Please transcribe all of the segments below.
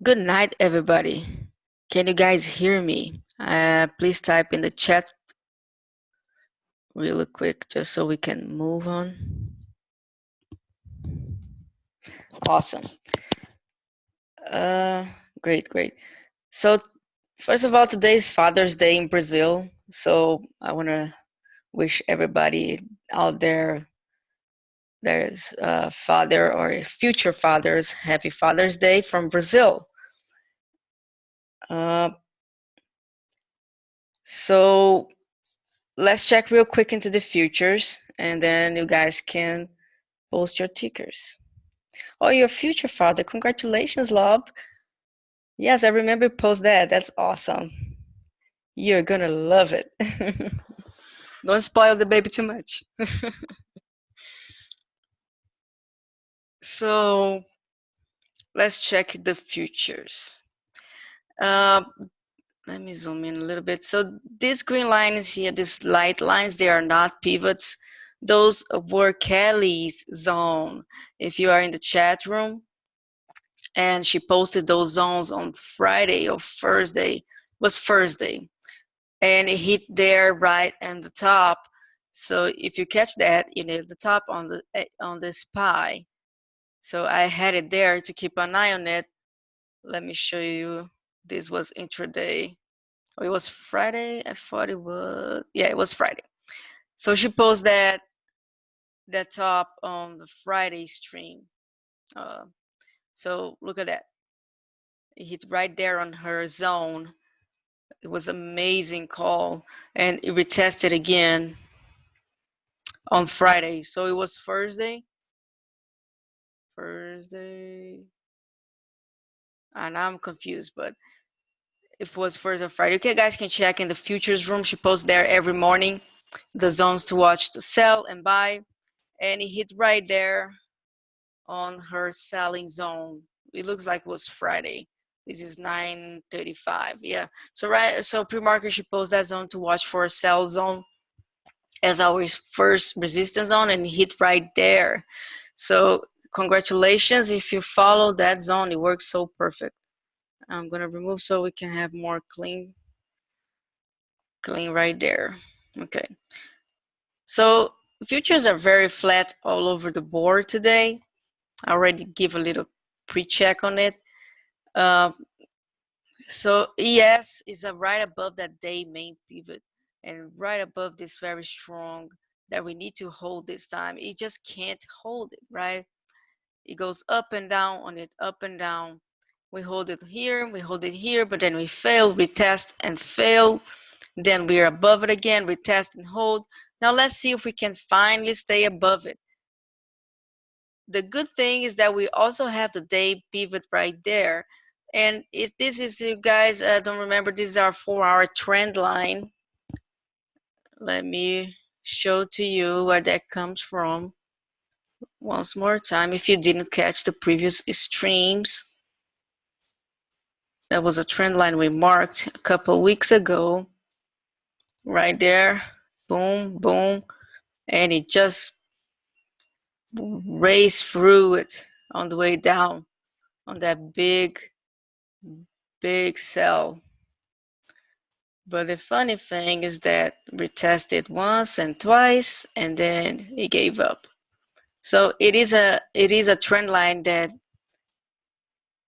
Good night, everybody. Can you guys hear me? Please type in the chat really quick just so we can move on. Awesome. Great. So, first of all, today is Father's Day in Brazil. So, I want to wish everybody out there there's father or future fathers happy Father's Day from Brazil. So let's check real quick into the futures, and then you guys can post your tickers. Oh, your future father. Congratulations, love. Yes, I remember you post that. That's awesome. You're gonna love it. Don't spoil the baby too much. So let's check the futures. Let me zoom in a little bit. So these green lines here, these light lines, they are not pivots. Those were Kelly's zone. If you are in the chat room, and she posted those zones on Friday or Thursday, it was Thursday, and it hit there right at the top. So if you catch that, you know, the top on the SPY. So I had it there to keep an eye on it. Let me show you. This was intraday. Oh, it was Friday. I thought it was, yeah, it was Friday. So she posted that top on the Friday stream. So look at that. It hit right there on her zone. It was amazing call, and it retested again on Friday. So it was Thursday, and I'm confused, but it was Thursday or Friday. Okay, guys can check in the futures room. She posts there every morning the zones to watch, to sell and buy, and it hit right there on her selling zone. It looks like it was Friday. This is 9:35. Yeah. So pre-market she posts that zone to watch for a sell zone as our first resistance zone, and hit right there. So congratulations if you follow that zone. It works so perfect. I'm gonna remove so we can have more clean right there. Okay. So futures are very flat all over the board today. I already give a little pre-check on it. So ES is right above that day main pivot, and right above this very strong that we need to hold this time. It just can't hold it, right? It goes up and down on it, up and down. We hold it here, but then we fail, retest and fail. Then we are above it again, retest and hold. Now let's see if we can finally stay above it. The good thing is that we also have the day pivot right there. And if this is, you guys don't remember, this is our 4-hour trend line. Let me show to you where that comes from once more time. If you didn't catch the previous streams, that was a trend line we marked a couple weeks ago. Right there, boom, boom, and it just raced through it on the way down on that big sell. But the funny thing is that we tested once and twice, and then it gave up. So it is a trend line that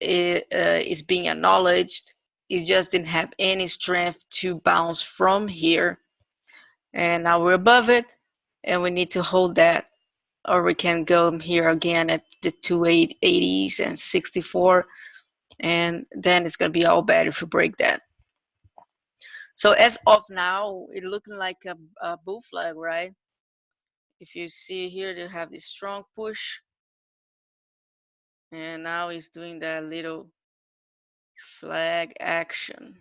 is being acknowledged. It just didn't have any strength to bounce from here, and now we're above it, and we need to hold that, or we can go here again at the 280s and 64, and then it's going to be all bad if we break that. So as of now, it's looking like a bull flag, right? If you see here, they have this strong push, and now he's doing that little flag action.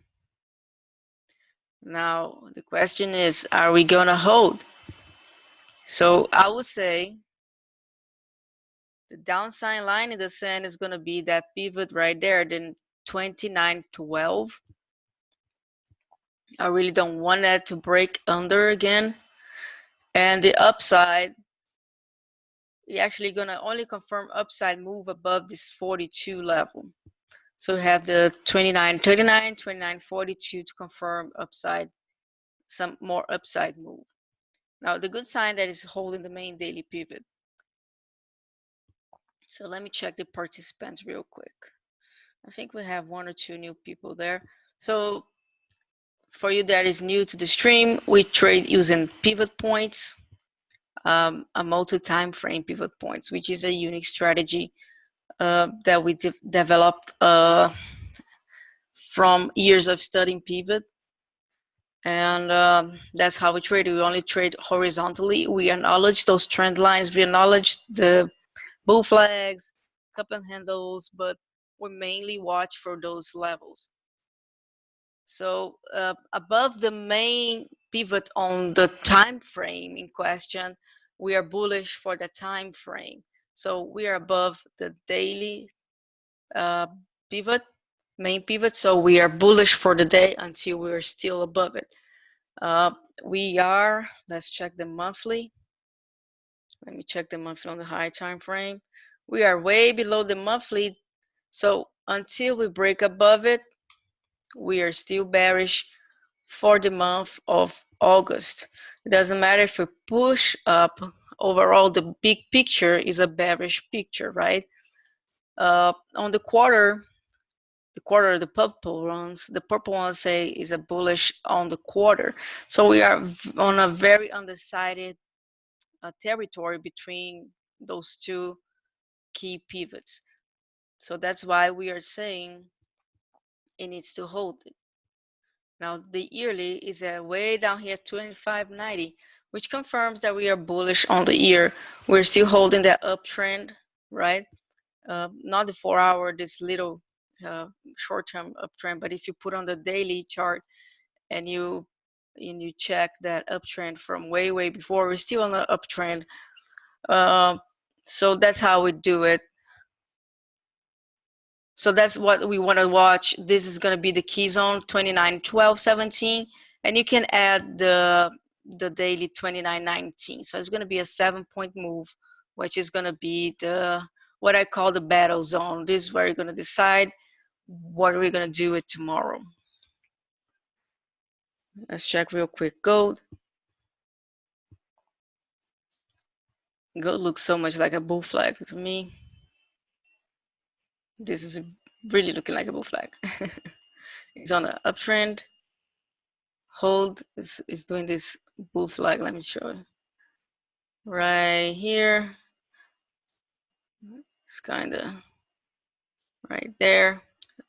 Now the question is, are we gonna hold? So I would say the downside line in the sand is gonna be that pivot right there, then 29.12. I really don't want that to break under again. And the upside, you're actually gonna only confirm upside move above this 42 level. So we have the 29.39, 29.42 to confirm upside, some more upside move. Now the good sign that is holding the main daily pivot. So let me check the participants real quick. I think we have 1 or 2 new people there. So for you that is new to the stream, we trade using pivot points, a multi-time frame pivot points, which is a unique strategy that we developed from years of studying pivot. And that's how we trade. We only trade horizontally. We acknowledge those trend lines. We acknowledge the bull flags, cup and handles, but we mainly watch for those levels. So above the main pivot on the time frame in question, we are bullish for the time frame. So we are above the daily pivot, main pivot. So we are bullish for the day until we are still above it. We are, let's check the monthly. Let me check the monthly on the high time frame. We are way below the monthly. So until we break above it, we are still bearish for the month of August. It doesn't matter if we push up, overall the big picture is a bearish picture, right? On the quarter, the purple ones say is a bullish on the quarter. So we are on a very undecided territory between those two key pivots. So that's why we are saying it needs to hold it. Now the yearly is way down here, 25.90, which confirms that we are bullish on the year. We're still holding that uptrend, right? Not the 4 hour, this little short-term uptrend, but if you put on the daily chart and you check that uptrend from way before, we're still on the uptrend. So that's how we do it. So that's what we want to watch. This is going to be the key zone, 29, 12, 17, and you can add the daily 29, 19. So it's going to be a 7-point move, which is going to be the what I call the battle zone. This is where you're going to decide what are we going to do with tomorrow. Let's check real quick. Gold. Gold looks so much like a bull flag to me. This is really looking like a bull flag. It's on an uptrend. Hold is doing this bull flag. Let me show you. Right here. It's kind of right there.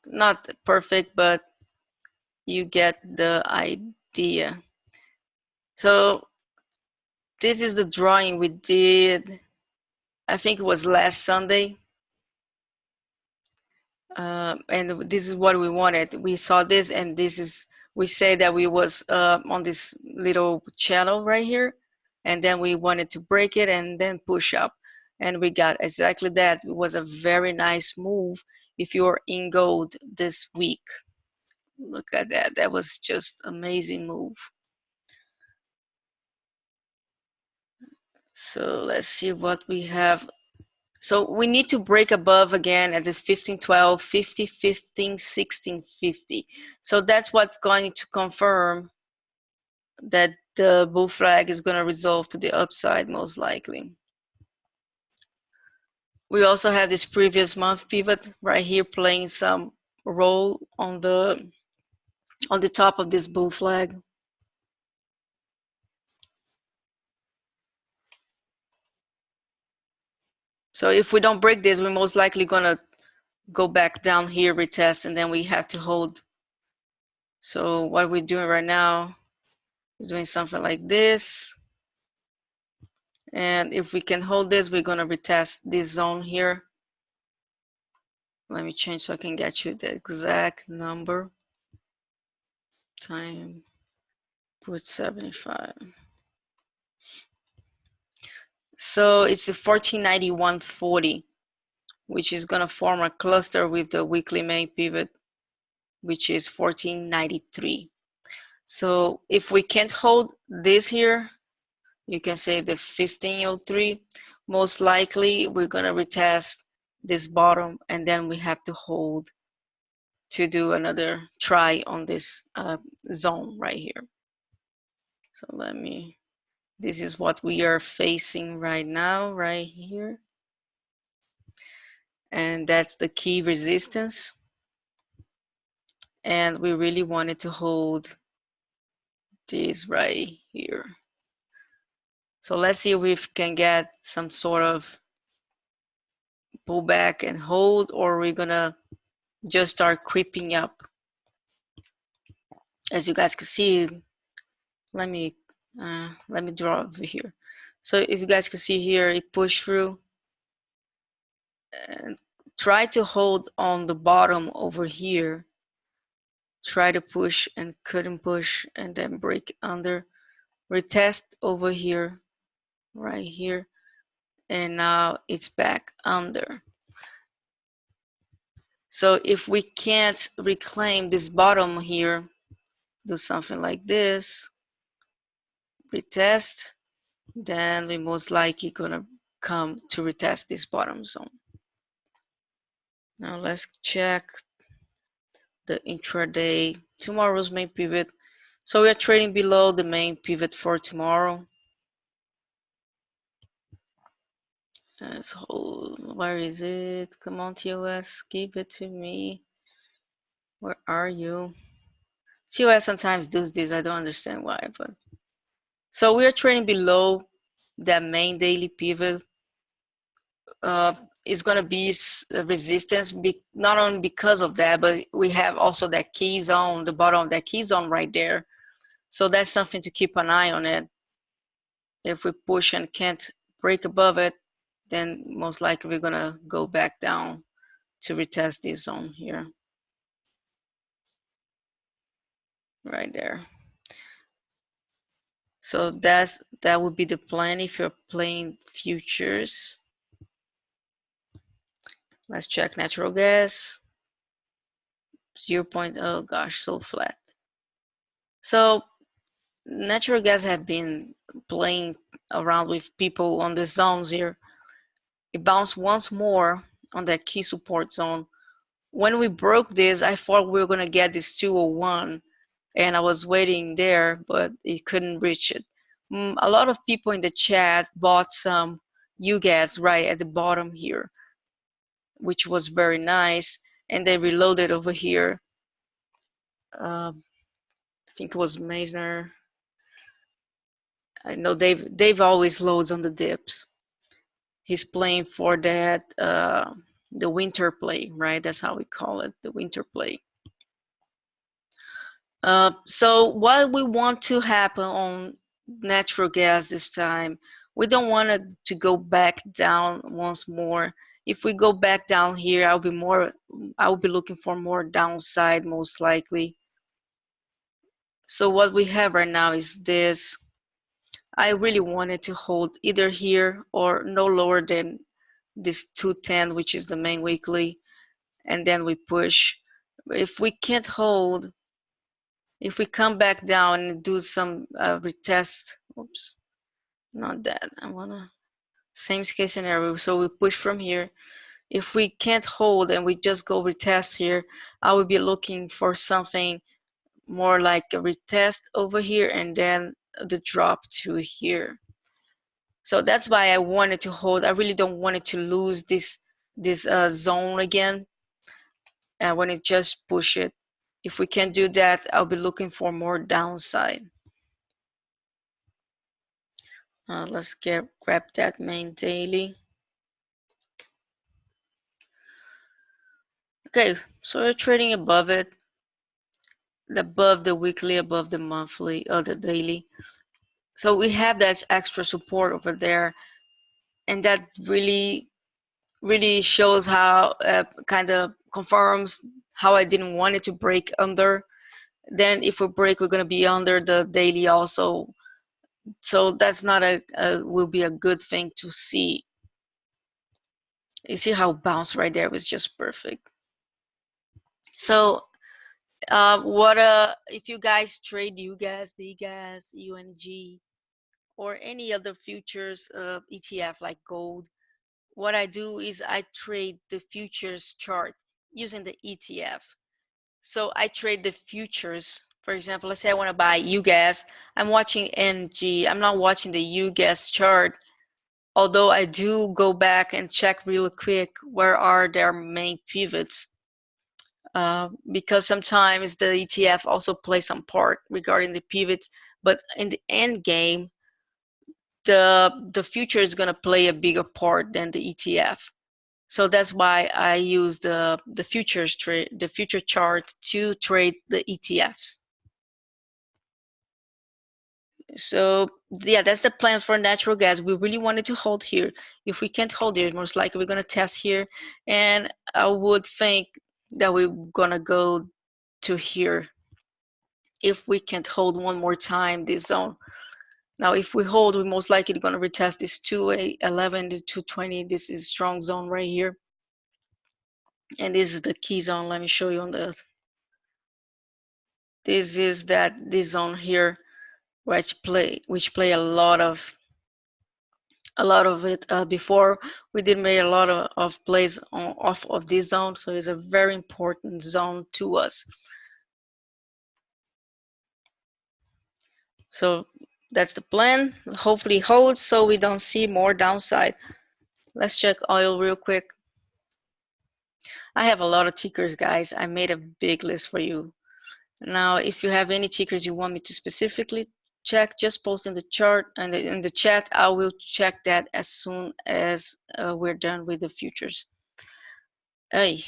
Not perfect, but you get the idea. So this is the drawing we did. I think it was last Sunday. And this is what we wanted. We saw this, and this is, we say that we was on this little channel right here, and then we wanted to break it and then push up, and we got exactly that. It was a very nice move if you're in gold this week. Look at that. That was just amazing move. So let's see what we have. So we need to break above again at the 15.12, 50, 15, 16, 50. So that's what's going to confirm that the bull flag is going to resolve to the upside most likely. We also have this previous month pivot right here playing some role on the top of this bull flag. So if we don't break this, we're most likely going to go back down here, retest, and then we have to hold. So what we're doing right now is doing something like this. And if we can hold this, we're going to retest this zone here. Let me change so I can get you the exact number. Time, put 75. So it's the 1491.40, which is going to form a cluster with the weekly main pivot, which is 1493. So if we can't hold this here, you can say the 1503, most likely we're going to retest this bottom, and then we have to hold to do another try on this zone right here. So this is what we are facing right now, right here. And that's the key resistance. And we really wanted to hold this right here. So let's see if we can get some sort of pullback and hold, or we're gonna just start creeping up. As you guys can see, let me draw over here. So if you guys can see here, it pushed through and try to hold on the bottom over here. Try to push and couldn't push, and then break under. Retest over here, right here, and now it's back under. So if we can't reclaim this bottom here, do something like this, retest, then we most likely gonna come to retest this bottom zone. Now let's check the intraday, tomorrow's main pivot. So we are trading below the main pivot for tomorrow. Let's hold. Where is it? Come on, TOS, give it to me. Where are you? TOS sometimes does this. I don't understand why, but so we are trading below that main daily pivot. Is going to be resistance, not only because of that, but we have also that key zone, the bottom of that key zone right there. So that's something to keep an eye on it. If we push and can't break above it, then most likely we're going to go back down to retest this zone here. Right there. So that would be the plan if you're playing futures. Let's check natural gas. 0. Oh gosh, so flat. So natural gas have been playing around with people on the zones here. It bounced once more on that key support zone. When we broke this, I thought we were gonna get this 201, and I was waiting there, but it couldn't reach it. A lot of people in the chat bought some UGAS right at the bottom here, which was very nice, and they reloaded over here. I think it was Meisner. I know Dave always loads on the dips. He's playing for that the winter play, right? That's how we call it, the winter play. So what we want to happen on natural gas this time, we don't want to go back down once more. If we go back down here, I'll be looking for more downside most likely. So what we have right now is this. I really wanted to hold either here or no lower than this 210, which is the main weekly, and then we push. If we can't hold, if we come back down and do some retest, oops, not that, I wanna, same case scenario, so we push from here. If we can't hold and we just go retest here, I would be looking for something more like a retest over here and then the drop to here. So that's why I wanted to hold. I really don't want it to lose this zone again. I want to just push it. If we can do that, I'll be looking for more downside. Let's grab that main daily. Okay, so we're trading above it, above the weekly, above the monthly, or the daily. So we have that extra support over there, and that really shows how kind of confirms how I didn't want it to break under. Then if we break, we're going to be under the daily also. So that's not will be a good thing to see. You see how bounce right there was just perfect. So if you guys trade UGAS, DGAS, UNG, or any other futures ETF like gold, what I do is I trade the futures chart using the ETF. So I trade the futures. For example, let's say I want to buy UGAS. I'm watching NG. I'm not watching the UGAS chart. Although I do go back and check real quick where are their main pivots. Because sometimes the ETF also plays some part regarding the pivots. But in the end game, the future is going to play a bigger part than the ETF. So that's why I use the future chart to trade the ETFs. So yeah, that's the plan for natural gas. We really wanted to hold here. If we can't hold here, most likely we're gonna test here, and I would think that we're gonna go to here if we can't hold one more time this zone. Now, if we hold, we're most likely gonna retest this 211 to 220. This is strong zone right here. And this is the key zone. Let me show you on the. This is this zone here, which play a lot of it before. We did make a lot of plays off of this zone, so it's a very important zone to us. So that's the plan. Hopefully holds so we don't see more downside. Let's check oil real quick. I have a lot of tickers, guys. I made a big list for you. Now, if you have any tickers you want me to specifically check, just post in the chart and in the chat. I will check that as soon as we're done with the futures. Hey.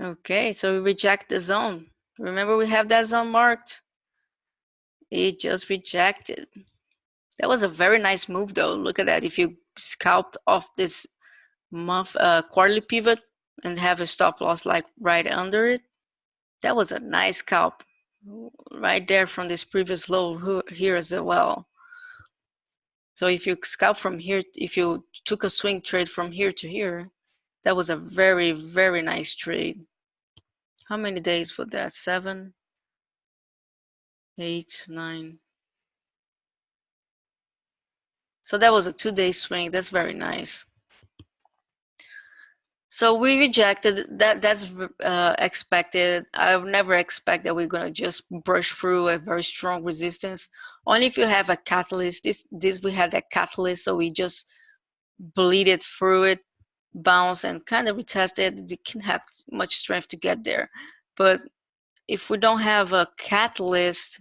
Okay, so we reject the zone. Remember we have that zone marked? It just rejected. That was a very nice move though. Look at that. If you scalped off this month quarterly pivot and have a stop loss like right under it, that was a nice scalp right there from this previous low here as well. So if you scalp from here, if you took a swing trade from here to here, that was a very, very nice trade. How many days was that? 7, 8, 9. So that was a 2-day swing. That's very nice. So we rejected that. That's expected. I would never expect that we're gonna just brush through a very strong resistance. Only if you have a catalyst. This we had that catalyst, so we just bleeded through it, bounce, and kind of retested. You can have much strength to get there, but if we don't have a catalyst,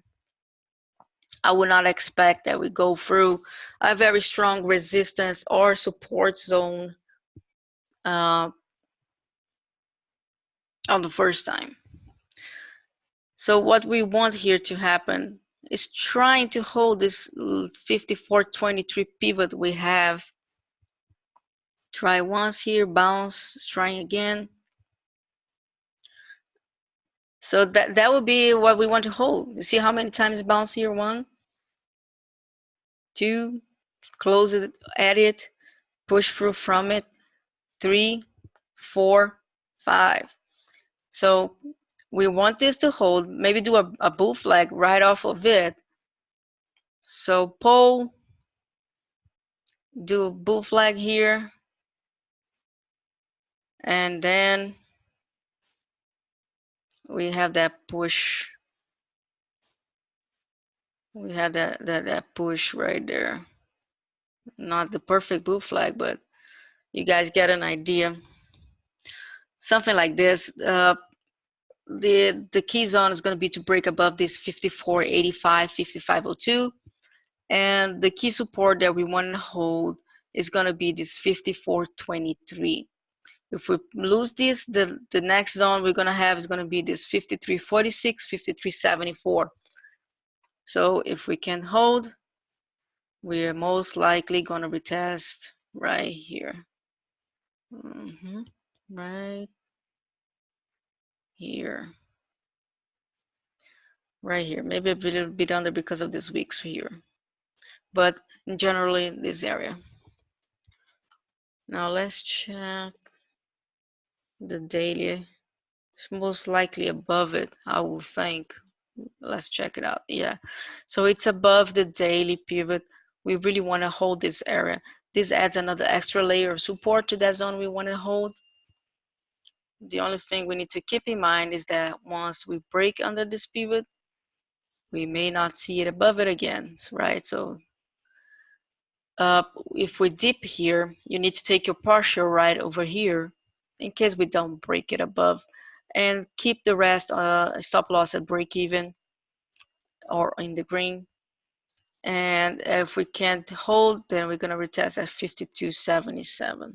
I would not expect that we go through a very strong resistance or support zone on the first time. So what we want here to happen is trying to hold this 54.23 pivot we have. Try once here, bounce, trying again. So that would be what we want to hold. You see how many times bounce here? 1, 2, close it, at it, push through from it, 3, 4, 5. So we want this to hold, maybe do a bull flag right off of it. So pull, do a bull flag here, and then we have that push. We have that push right there. Not the perfect bull flag, but you guys get an idea. Something like this. The key zone is going to be to break above this 54.85, 55.02, and the key support that we want to hold is going to be this 54.23. If we lose this, the next zone we're going to have is going to be this 53.46, 53.74. So if we can hold, we're most likely going to retest right here. Right here. Right here. Maybe a little bit under because of this week's here. But generally this area. Now let's check the daily. It's most likely above it, I will think. Let's check it out. Yeah, so it's above the daily pivot. We really want to hold this area. This adds another extra layer of support to that zone we want to hold. The only thing we need to keep in mind is that once we break under this pivot, we may not see it above it again, right? So if we dip here, you need to take your partial right over here in case we don't break it above, and keep the rest stop loss at break even or in the green. And if we can't hold, then we're going to retest at 52.77.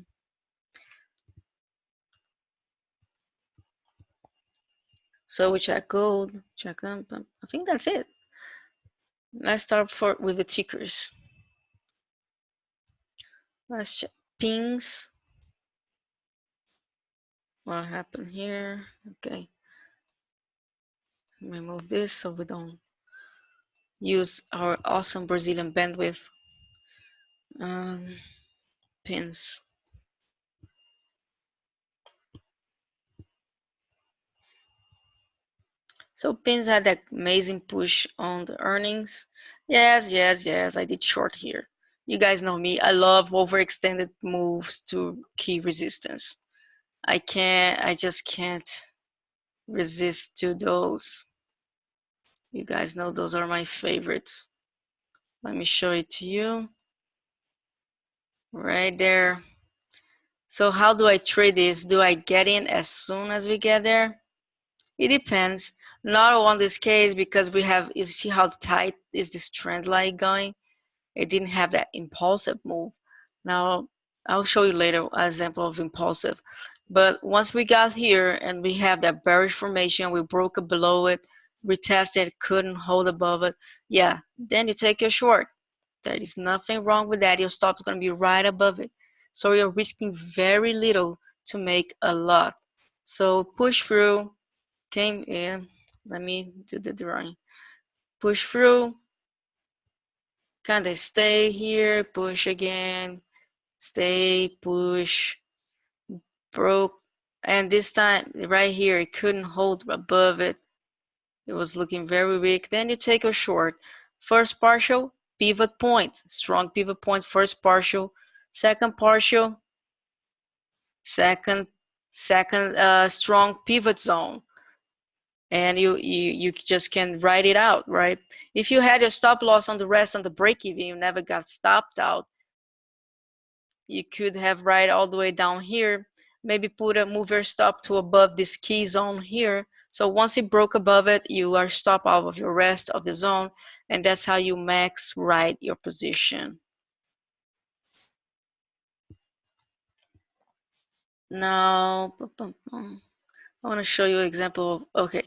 So we check gold, check I think that's it. Let's start with the tickers. Let's check pings. What happened here? Okay. Remove this so we don't use our awesome Brazilian bandwidth. Pins. So pins had that amazing push on the earnings. Yes, I did short here. You guys know me. I love overextended moves to key resistance. I just can't resist to those. You guys know those are my favorites. Let me show it to you. Right there. So how do I trade this? Do I get in as soon as we get there? It depends. Not on this case because we have, you see how tight is this trend line going? It didn't have that impulsive move. Now, I'll show you later an example of impulsive. But once we got here and we have that bearish formation, we broke it below it, retested, couldn't hold above it. Yeah, then you take your short. There is nothing wrong with that. Your stop is going to be right above it. So you're risking very little to make a lot. So push through, came in. Let me do the drawing. Push through, kind of stay here, push again, stay, push, broke. And this time, right here, it couldn't hold above it. It was looking very weak. Then you take a short. First partial, pivot point, strong pivot point, first partial. Second partial, second strong pivot zone. And you just can write it out, right? If you had your stop loss on the rest on the break even, you never got stopped out, you could have right all the way down here, maybe move your stop to above this key zone here. So once it broke above it, you are stop out of your rest of the zone, and that's how you max right your position. Now, I want to show you an example of, okay,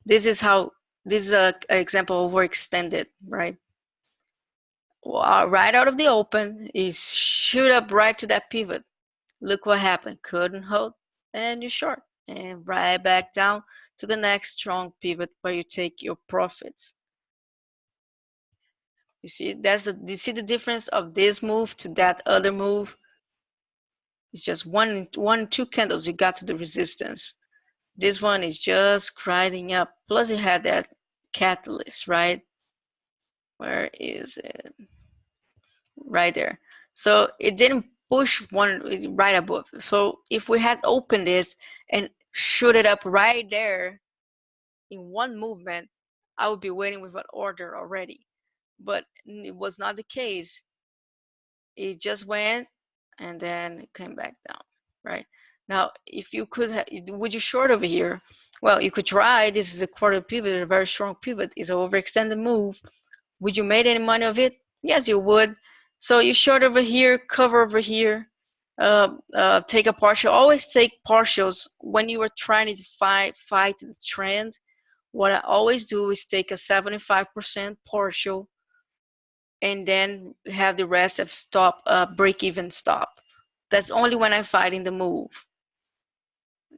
this is an example of overextended, right? Right out of the open, you shoot up right to that pivot. Look what happened. Couldn't hold, and you short. And right back down to the next strong pivot where you take your profits. You see, you see the difference of this move to that other move? It's just one, two candles you got to the resistance. This one is just grinding up. Plus it had that catalyst, right? Where is it? Right there. So it didn't push one right above. So if we had opened this and shoot it up right there in one movement, I would be waiting with an order already. But it was not the case. It just went and then it came back down, right? Now, if you could, would you short over here? Well, you could try. This is a quarter pivot, a very strong pivot. It's an overextended move. Would you make any money of it? Yes, you would. So you short over here, cover over here, take a partial. Always take partials when you are trying to fight the trend. What I always do is take a 75% partial and then have the rest of stop, break-even stop. That's only when I'm fighting the move.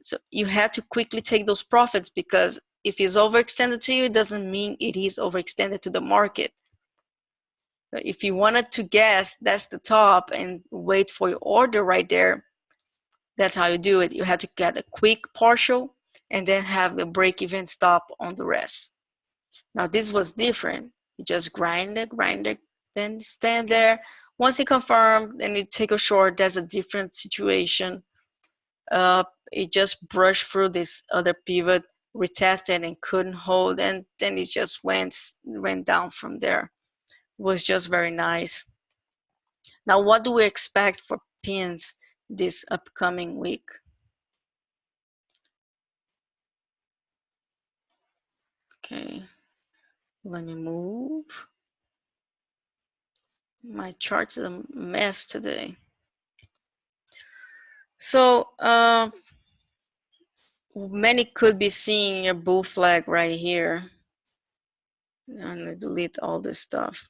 So you have to quickly take those profits because if it's overextended to you, it doesn't mean it is overextended to the market. If you wanted to guess that's the top and wait for your order right there, that's how you do it. You have to get a quick partial and then have the break-even stop on the rest. Now this was different. You just grind it, then stand there. Once you confirm, then you take a short. That's a different situation. it just brushed through this other pivot, retested and couldn't hold, and then it just went down from there. It was just very nice. Now, what do we expect for pins this upcoming week? Okay, let me move. My chart's a mess today. So many could be seeing a bull flag right here. I'm gonna delete all this stuff.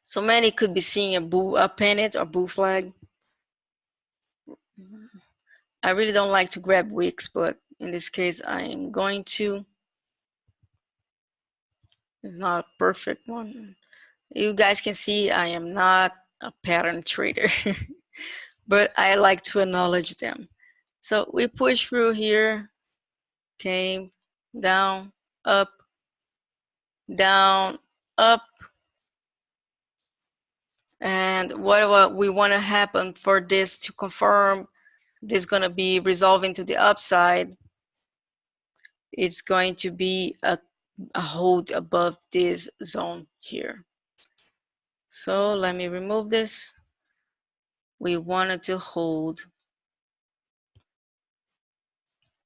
So many could be seeing a pennant or bull flag. I really don't like to grab wicks, but in this case, I am going to. It's not a perfect one. You guys can see I am not a pattern trader, but I like to acknowledge them. So we push through here, came down, up, down, up. And what we want to happen for this to confirm this is going to be resolving to the upside, it's going to be a hold above this zone here. So let me remove this. We wanted to hold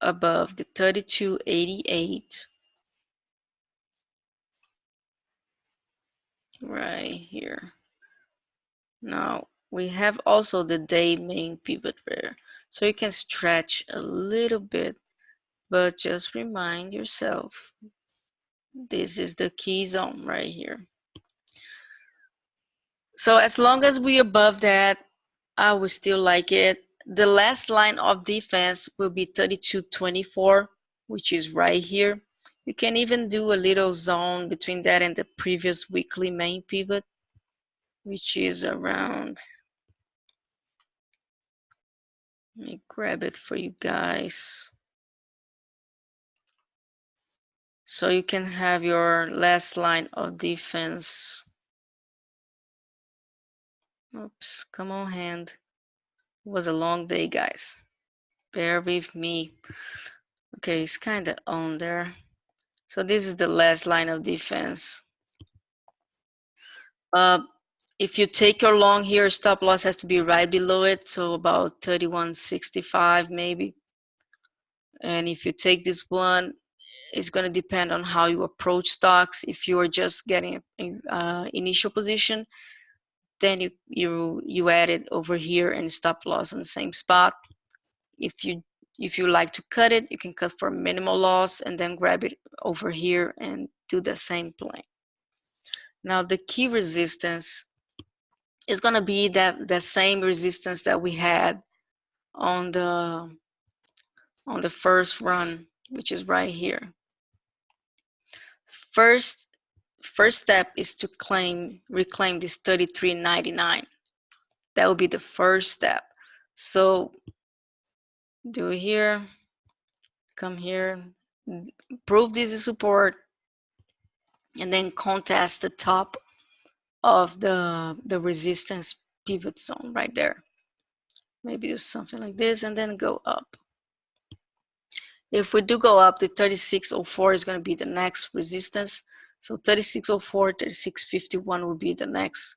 above the 3288 right here. Now we have also the day main pivot pair, so you can stretch a little bit, but just remind yourself this is the key zone right here. So as long as we're above that, I would still like it. The last line of defense will be 3224, which is right here. You can even do a little zone between that and the previous weekly main pivot, which is around, let me grab it for you guys. So you can have your last line of defense. Oops, come on, hand. It was a long day, guys. Bear with me. Okay, it's kind of on there. So this is the last line of defense. If you take your long here, stop loss has to be right below it, so about 31.65 maybe. And if you take this one, it's going to depend on how you approach stocks. If you are just getting an initial position, then you add it over here and stop loss on the same spot. If you like to cut it, you can cut for minimal loss and then grab it over here and do the same play. Now the key resistance is going to be the same resistance that we had on the first run, which is right here. First step is to reclaim this 33.99. That will be the first step. So do it here, come here, prove this is support, and then contest the top of the resistance pivot zone right there. Maybe do something like this and then go up. If we do go up, the 3604 is going to be the next resistance. So 3604, 3651 will be the next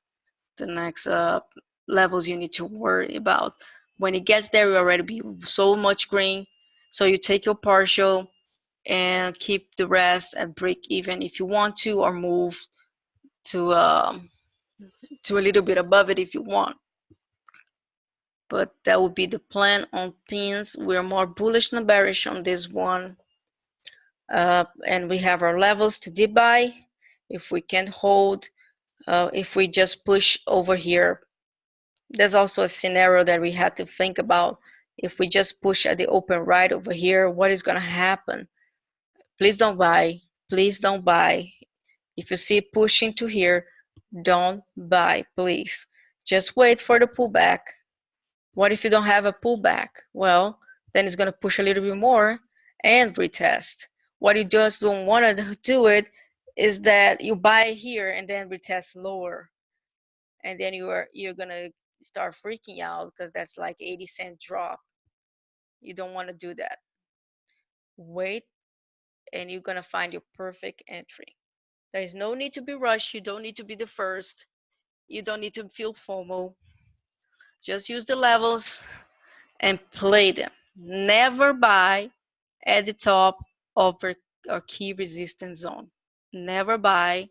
levels you need to worry about. When it gets there, will already be so much green. So you take your partial and keep the rest at break even if you want to, or move to a little bit above it if you want. But that would be the plan on pins. We're more bullish than bearish on this one. And we have our levels to dip buy. If we can hold, if we just push over here, there's also a scenario that we had to think about. If we just push at the open right over here, what is going to happen? Please don't buy. Please don't buy. If you see pushing to here, don't buy, please. Just wait for the pullback. What if you don't have a pullback? Well, then it's going to push a little bit more and retest. What you just don't want to do it is that you buy here and then retest lower. and then you're gonna start freaking out because that's like 80-cent drop. You don't want to do that. Wait, and you're gonna find your perfect entry. There is no need to be rushed. You don't need to be the first. You don't need to feel FOMO. Just use the levels and play them. Never buy at the top of a key resistance zone. Never buy.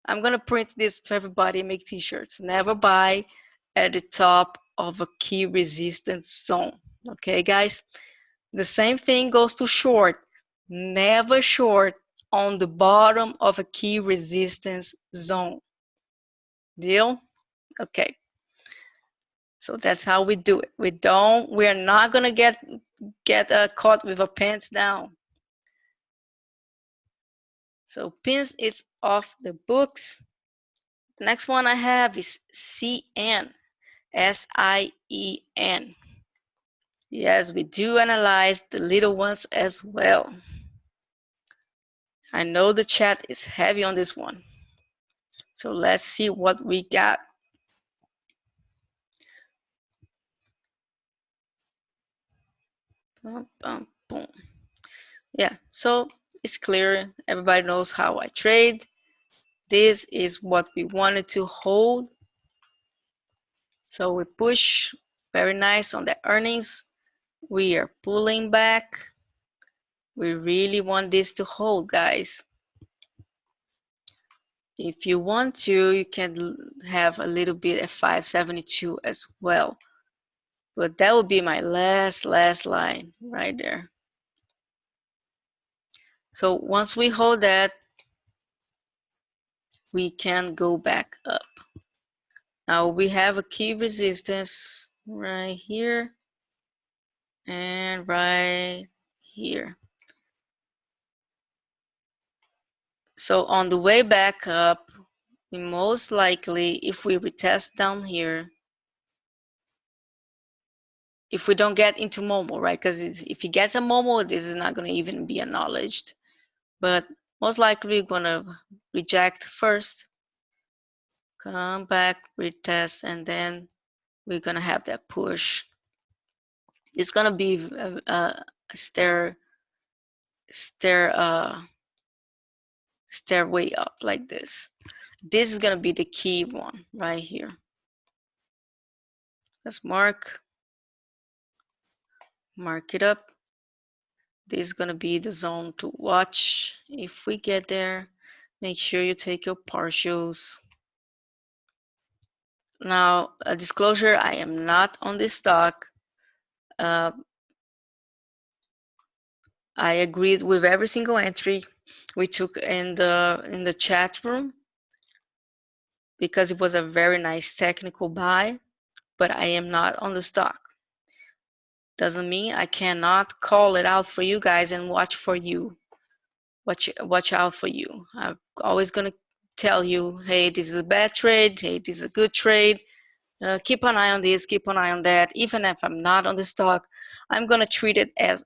I'm gonna print this to everybody and make t-shirts. Never buy at the top of a key resistance zone. Okay, guys? The same thing goes to short. Never short on the bottom of a key resistance zone. Deal? Okay. So that's how we do it. We're not gonna get caught with our pants down. So pins, it's off the books. The next one I have is SIEN, SIEN. Yes, we do analyze the little ones as well. I know the chat is heavy on this one. So let's see what we got. Boom, boom, boom. Yeah, so it's clear. Everybody knows how I trade. This is what we wanted to hold. So we push very nice on the earnings. We are pulling back. We really want this to hold, guys. If you want to, you can have a little bit at 572 as well. But that would be my last line right there. So once we hold that, we can go back up. Now we have a key resistance right here and right here. So on the way back up, we most likely, if we retest down here, if we don't get into Momo, right? Because if he gets a Momo, this is not going to even be acknowledged. But most likely we're going to reject first, come back, retest, and then we're going to have that push. It's going to be a stairway up like this. This is going to be the key one right here. Let's mark it up. This is going to be the zone to watch. If we get there, make sure you take your partials. Now, a disclosure, I am not on this stock. I agreed with every single entry we took in the chat room because it was a very nice technical buy, but I am not on the stock. Doesn't mean I cannot call it out for you guys and watch for you. Watch out for you. I'm always going to tell you, hey, this is a bad trade. Hey, this is a good trade. Keep an eye on this, keep an eye on that. Even if I'm not on the stock, I'm going to treat it as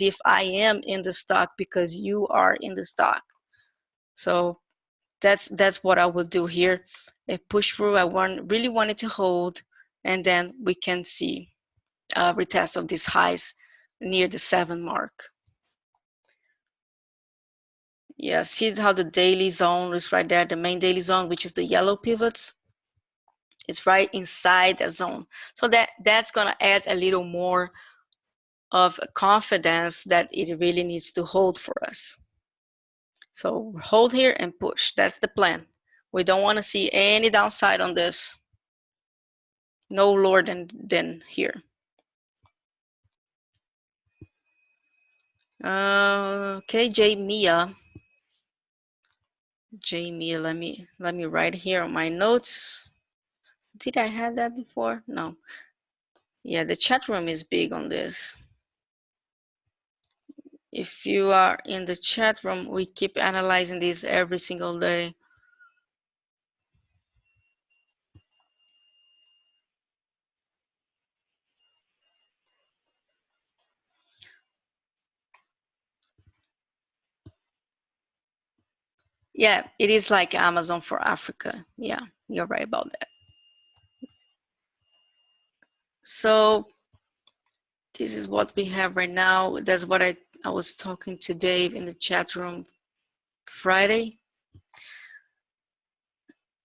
if I am in the stock because you are in the stock. So that's what I will do here. A push through, I really wanted to hold, and then we can see a retest of these highs near the 7 mark. Yeah, see how the daily zone is right there, the main daily zone, which is the yellow pivots. It's right inside the zone. So that's gonna add a little more of confidence that it really needs to hold for us. So hold here and push. That's the plan. We don't want to see any downside on this. No lower than here. Okay, JMIA. Let me write here on my notes. Did I have that before? No. Yeah, the chat room is big on this. If you are in the chat room, we keep analyzing this every single day. Yeah, it is like Amazon for Africa. Yeah, you're right about that. So this is what we have right now. That's what I was talking to Dave in the chat room Friday.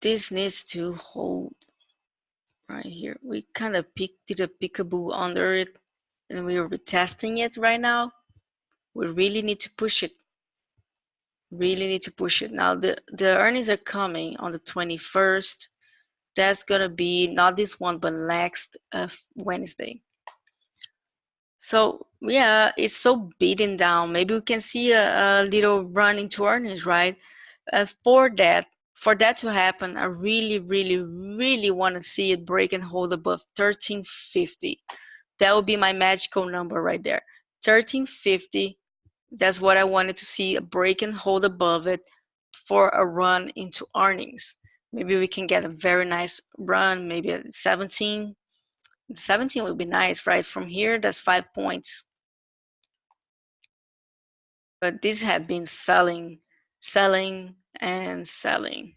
This needs to hold right here. We kind of did a peekaboo under it, and we are retesting it right now. We really need to push it. Really need to push it. Now the earnings are coming on the 21st. That's gonna be not this one, but next Wednesday. So yeah, it's so beaten down. Maybe we can see a little run into earnings, right? For that to happen, I really, really, really want to see it break and hold above 1350. That would be my magical number right there. 1350. That's what I wanted to see, a break and hold above it for a run into earnings. Maybe we can get a very nice run, maybe at 17. 17 would be nice, right? From here, that's 5 points. But these have been selling, selling, and selling.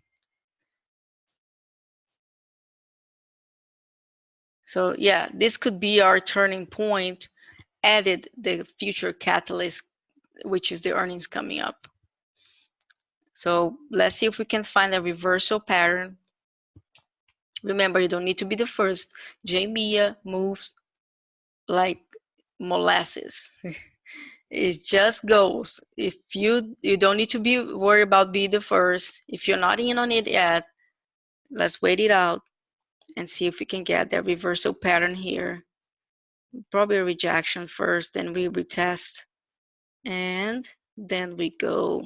So yeah, this could be our turning point, added the future catalyst, which is the earnings coming up. So let's see if we can find a reversal pattern. Remember, you don't need to be the first. JMIA moves like molasses. It just goes. If you don't need to be worried about being the first. If you're not in on it yet, let's wait it out and see if we can get that reversal pattern here. Probably a rejection first, then we retest, and then we go.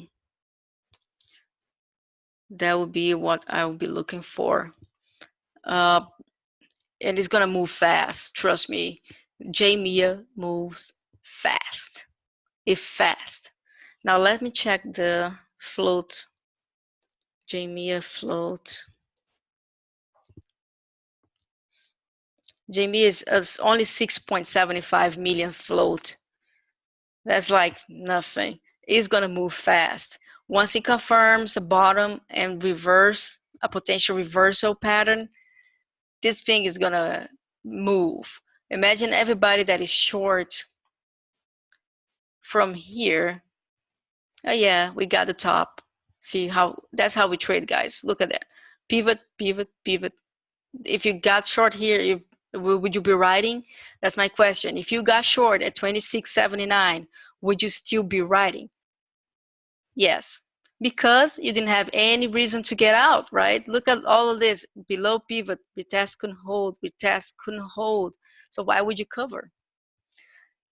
That would be what I will be looking for. And it's gonna move fast, trust me. JMIA moves fast. If fast. Now let me check the float. JMIA float. JMIA is only 6.75 million float. That's like nothing. It's gonna move fast. Once it confirms a bottom and reverse, a potential reversal pattern, this thing is gonna move. Imagine everybody that is short from here. Oh yeah, we got the top. See how, that's how we trade, guys. Look at that. Pivot, pivot, pivot. If you got short here, would you be riding? That's my question. If you got short at 26.79, would you still be riding? Yes, because you didn't have any reason to get out, right? Look at all of this. Below pivot, retest couldn't hold, retest couldn't hold. So why would you cover?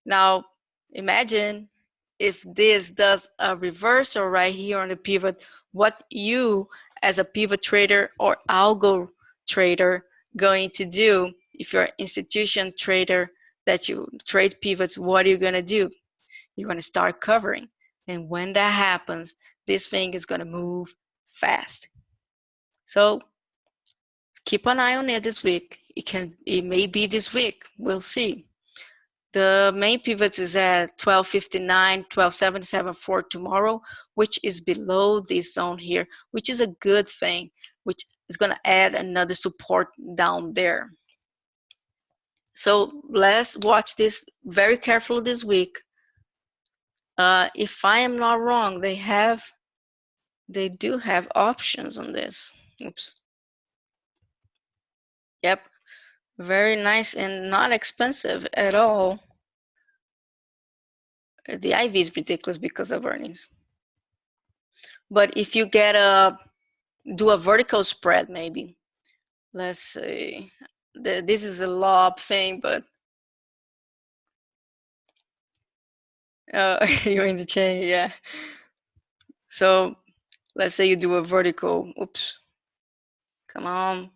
Now, imagine if this does a reversal right here on the pivot, what you as a pivot trader or algo trader going to do. If you're an institution trader that you trade pivots, what are you going to do? You're going to start covering. And when that happens, this thing is going to move fast. So keep an eye on it this week. It may be this week. We'll see. The main pivot is at 1259, 1277 for tomorrow, which is below this zone here, which is a good thing, which is going to add another support down there. So let's watch this very carefully this week. If I am not wrong, they do have options on this. Oops. Yep. Very nice and not expensive at all. The IV is ridiculous because of earnings. But if you get do a vertical spread, maybe. Let's see. This is a lob thing, but you're in the chain, yeah. So let's say you do a vertical. Oops. Come on.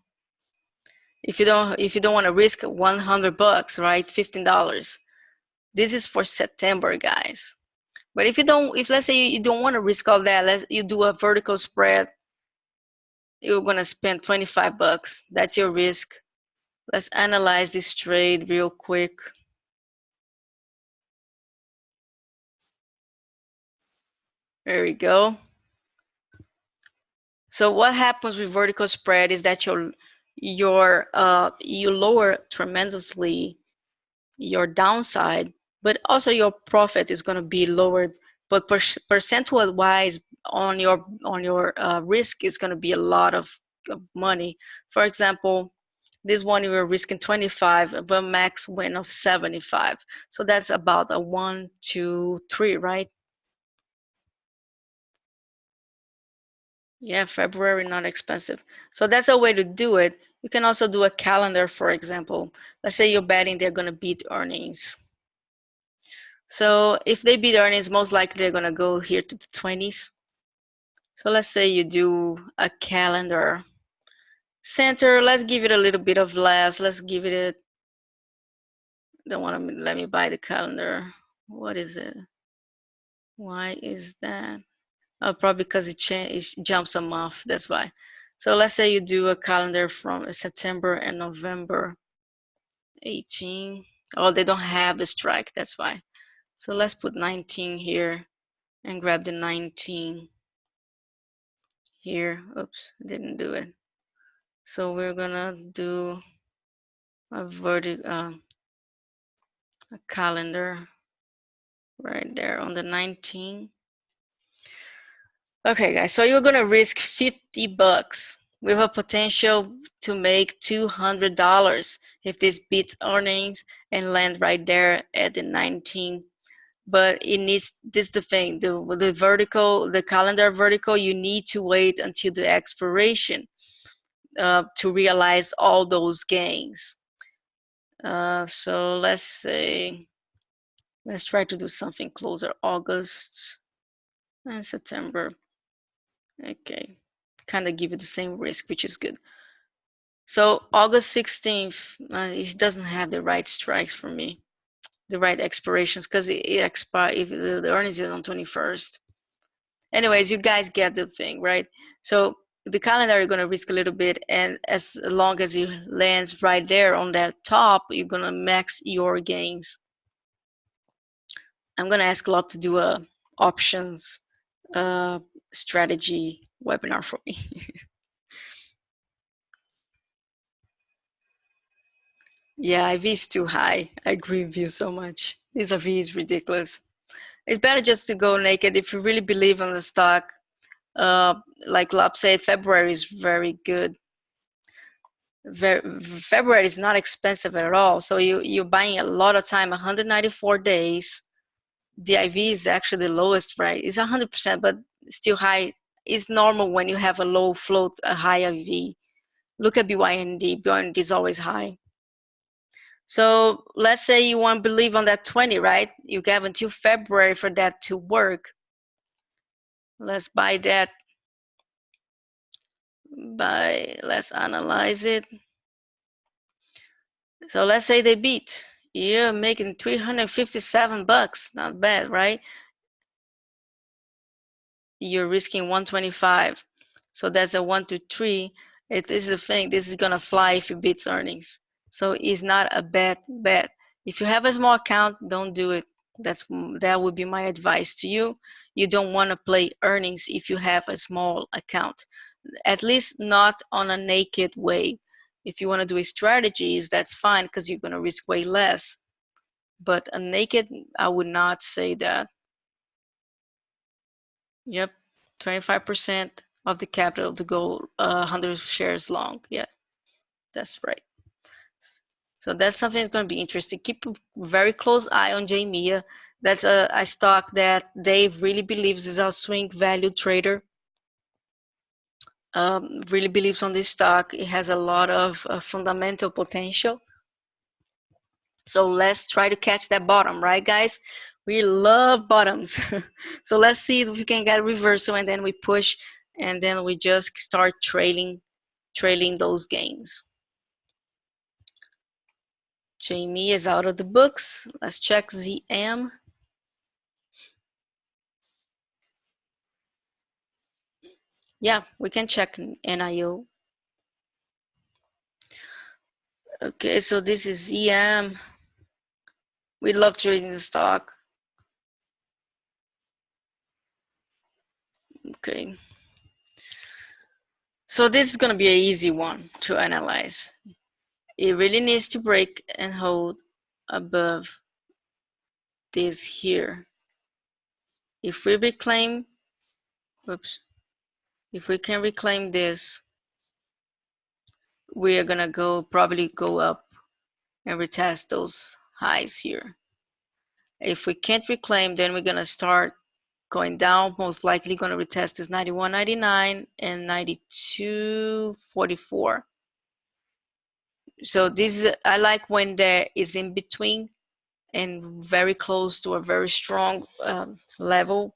If you don't want to risk $100, right? $15. This is for September, guys. But if let's say you don't want to risk all that, you do a vertical spread, you're gonna spend $25. That's your risk. Let's analyze this trade real quick. There we go. So what happens with vertical spread is that you lower tremendously your downside, but also your profit is going to be lowered. But percentual wise, on your risk is going to be a lot of money. For example, this one you were risking 25, but max win of 75. So that's about a 1, 2, 3, right? Yeah, February, not expensive. So that's a way to do it. You can also do a calendar, for example. Let's say you're betting they're going to beat earnings. So if they beat earnings, most likely they're going to go here to the 20s. So let's say you do a calendar. Center, let's give it a little bit of less. Let's give it a, don't want to let me buy the calendar. What is it? Why is that? Oh, probably because it jumps a month, that's why. So let's say you do a calendar from September and November 18. Oh, they don't have the strike, that's why. So let's put 19 here and grab the 19 here. Oops, didn't do it. So we're gonna do a calendar right there on the 19. Okay, guys, so you're gonna risk 50 bucks with a potential to make $200 if this beats earnings and land right there at the 19. But it needs, this is the thing, the vertical, the calendar vertical, you need to wait until the expiration to realize all those gains. So let's say, let's try to do something closer, August and September. Okay, kind of give it the same risk, which is good. So August 16th, it doesn't have the right strikes for me, the right expirations, because it expires if the earnings is on 21st. Anyways, you guys get the thing, right? So the calendar, you're gonna risk a little bit, and as long as it lands right there on that top, you're gonna max your gains. I'm gonna ask a lot to do a options strategy webinar for me. Yeah, IV is too high. I agree with you so much. This IV is ridiculous. It's better just to go naked if you really believe in the stock. Like Lop said, February is very good. February is not expensive at all. So you're buying a lot of time, 194 days. The IV is actually the lowest, right? It's 100%, but still high. It's normal when you have a low float, a high IV. Look at BYND. BYND is always high. So let's say you want to believe on that 20, right? You have until February for that to work. Let's buy that. Let's analyze it. So let's say they beat. You're making 357 bucks. Not bad, right? You're risking 125. So that's a 1 to 3. This is the thing. This is gonna fly if it beats earnings. So it's not a bad bet. If you have a small account, don't do it. That would be my advice to you. You don't want to play earnings if you have a small account, at least not on a naked way. If you want to do strategies, that's fine because you're going to risk way less. But a naked, I would not say that. Yep, 25% of the capital to go 100 shares long. Yeah, that's right. So that's something that's going to be interesting. Keep a very close eye on JMIA. That's a stock that Dave really believes is a swing value trader. Really believes on this stock. It has a lot of fundamental potential. So let's try to catch that bottom, right, guys? We love bottoms. So let's see if we can get a reversal, and then we push, and then we just start trailing those gains. JMIA is out of the books. Let's check ZM. Yeah, we can check NIO. Okay, so this is ZM. We love trading the stock. Okay. So this is going to be an easy one to analyze. It really needs to break and hold above this here. If we reclaim, whoops, if we can reclaim this, we are going to probably go up and retest those highs here. If we can't reclaim, then we're going to start going down, most likely going to retest this 91.99 and 92.44. So this is, I like when there is in between and very close to a very strong level.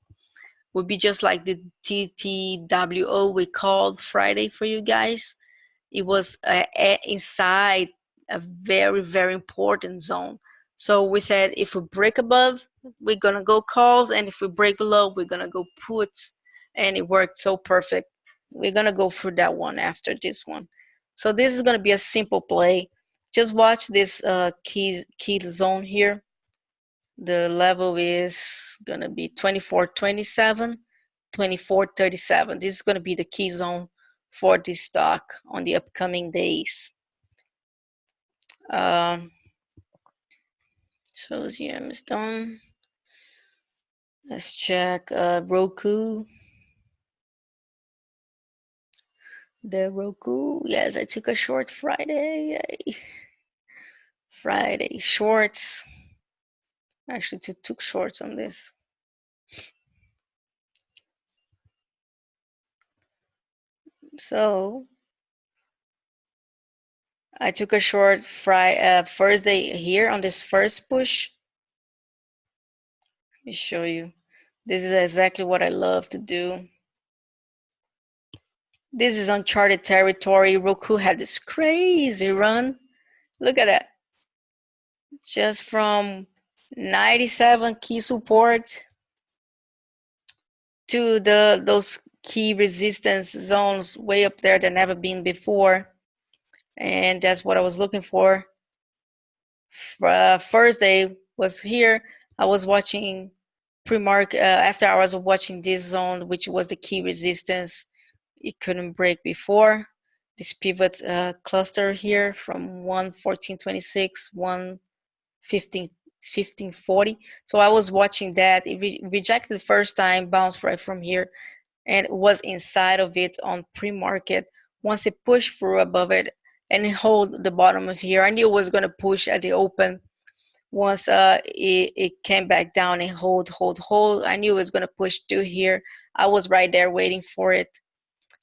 Would be just like the TTWO we called Friday for you guys. It was inside a very, very important zone. So we said if we break above, we're gonna go calls, and if we break below, we're gonna go puts, and it worked so perfect. We're gonna go through that one after this one. So this is gonna be a simple play. Just watch this key zone here. The level is gonna be 24.27, 24.37. This is gonna be the key zone for this stock on the upcoming days. So ZM is done. Let's check ROKU. The ROKU, yes, I took a short Friday. Friday shorts. Actually, took shorts on this. So I took a short Thursday here on this first push. Let me show you. This is exactly what I love to do. This is uncharted territory. ROKU had this crazy run. Look at that. Just from 97 key support to those key resistance zones way up there that never been before. And that's what I was looking for. Thursday was here. I was watching pre-market after I was watching this zone, which was the key resistance. It couldn't break before this pivot cluster here from 114.26, 115.40. So I was watching that. It rejected the first time, bounced right from here, and was inside of it on pre-market. Once it pushed through above it and hold the bottom of here, I knew it was going to push at the open. Once it came back down and hold, I knew it was going to push through here. I was right there waiting for it.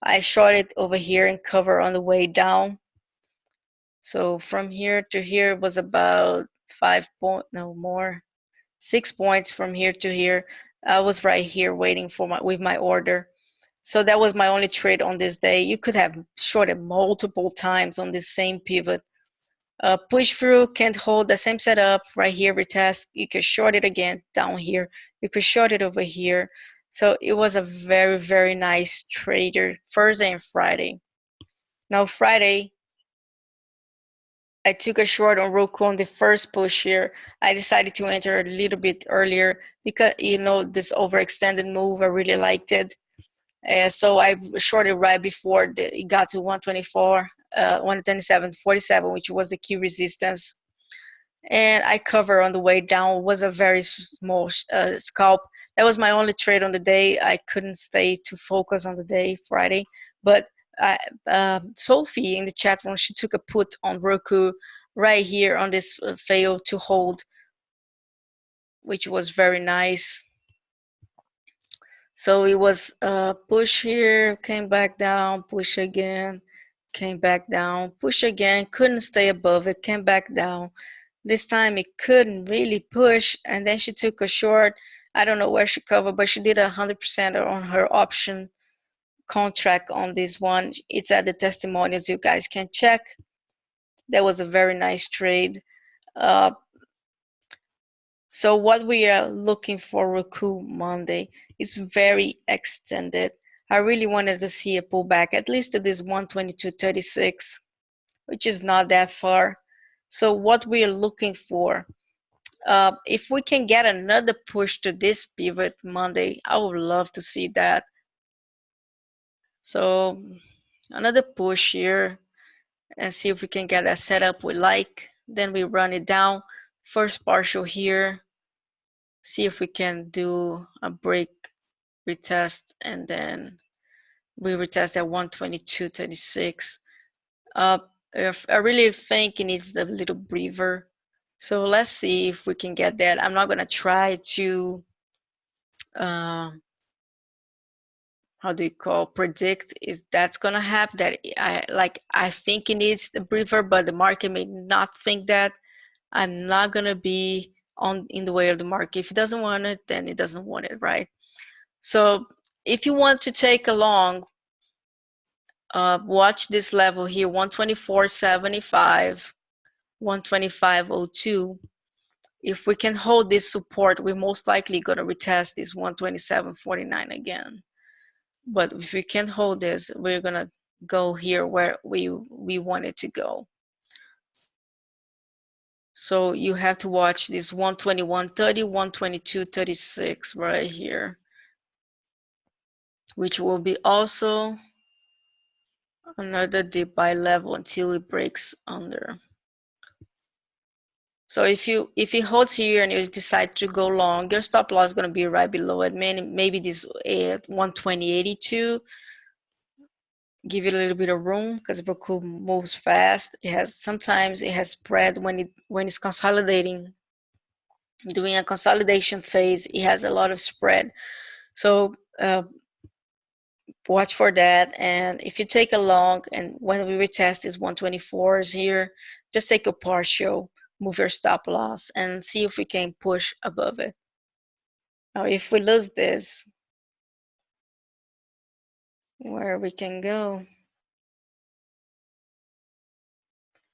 I shorted over here and cover on the way down. So from here to here was about 6 points from here to here. I was right here waiting for with my order. So that was my only trade on this day. You could have shorted multiple times on this same pivot. Push through, can't hold, the same setup right here, retest. You could short it again down here. You could short it over here. So it was a very, very nice trader Thursday and Friday. Now Friday, I took a short on ROKU on the first push here. I decided to enter a little bit earlier because, you know, this overextended move, I really liked it. So I shorted right before it got to 124, 127.47, which was the key resistance. And I cover on the way down. It was a very small scalp. That was my only trade on the day. I couldn't stay to focus on the day, Friday. But Sophie in the chat room, she took a put on ROKU right here on this fail to hold, which was very nice. So it was push here, came back down, push again, came back down, push again, couldn't stay above it, came back down. This time it couldn't really push, and then she took a short. I don't know where she covered, but she did 100% on her option contract on this one. It's at the testimonials, you guys can check. That was a very nice trade. So what we are looking for ROKU Monday is very extended. I really wanted to see a pullback at least to this 122.36, which is not that far. So what we are looking for, if we can get another push to this pivot Monday, I would love to see that. So another push here and see if we can get that setup we like. Then we run it down, first partial here, see if we can do a break retest, and then we retest at 122.36. If I really think it needs the little breather. So let's see if we can get that. I'm not gonna try to how do you call predict is that's gonna happen. That I think it needs the breather, but the market may not think that. I'm not gonna be in the way of the market. If it doesn't want it, then it doesn't want it, right? So if you want to take a long, watch this level here, 124.75, 125.02. If we can hold this support, we're most likely going to retest this 127.49 again. But if we can hold this, we're going to go here where we want it to go. So you have to watch this 121.30, 122.36 right here, which will be also another dip by level until it breaks under. So if it holds here and you decide to go long, your stop loss is going to be right below it. Maybe this 120.82. Give it a little bit of room because ROKU moves fast. Sometimes it has spread when it's consolidating. Doing a consolidation phase, it has a lot of spread. So watch for that. And if you take a long, and when we retest this 124s here, just take a partial, move your stop loss, and see if we can push above it. Now, if we lose this, where we can go?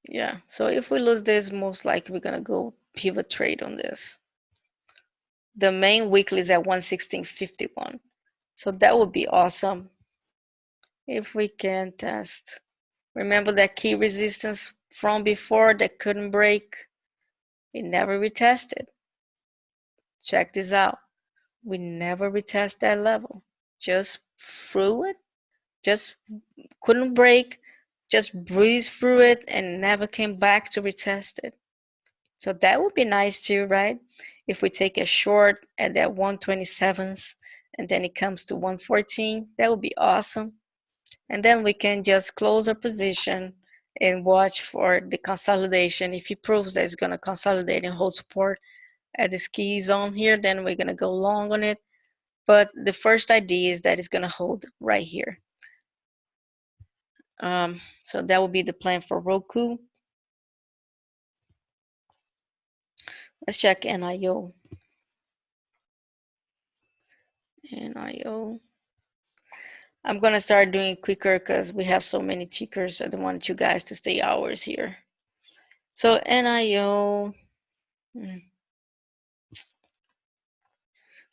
Yeah, so if we lose this, most likely we're gonna go pivot trade on this. The main weekly is at 116.51, so that would be awesome if we can test. Remember that key resistance from before that couldn't break? It never retested. Check this out. We never retest that level. Just through it, just couldn't break, just breezed through it and never came back to retest it. So that would be nice too, right? If we take a short at that 127s and then it comes to 114, that would be awesome. And then we can just close our position and watch for the consolidation. If it proves that it's going to consolidate and hold support at this key zone here, then we're going to go long on it. But the first idea is that it's going to hold right here. So that would be the plan for ROKU. Let's check NIO. NIO. I'm going to start doing quicker because we have so many tickers. I don't want you guys to stay hours here. So NIO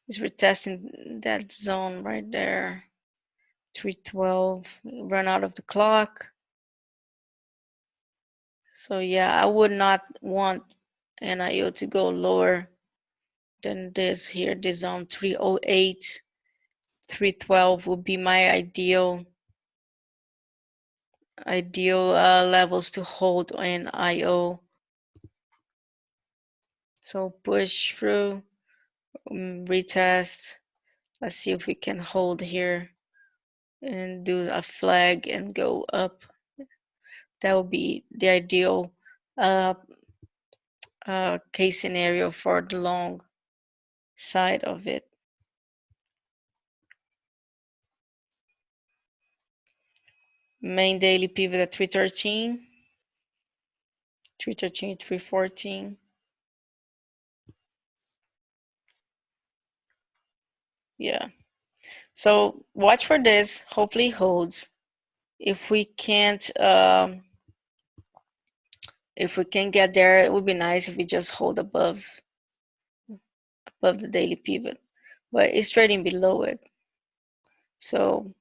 is retesting that zone right there. 312, run out of the clock. So yeah, I would not want NIO to go lower than this here. This zone 308, 312 would be my ideal levels to hold in IO. So push through, retest. Let's see if we can hold here and do a flag and go up. That would be the ideal case scenario for the long side of it. Main daily pivot at 313, 313, 314. Yeah. So watch for this. Hopefully it holds. If we can't, if we can get there, it would be nice if we just hold above the daily pivot, but it's trading below it. So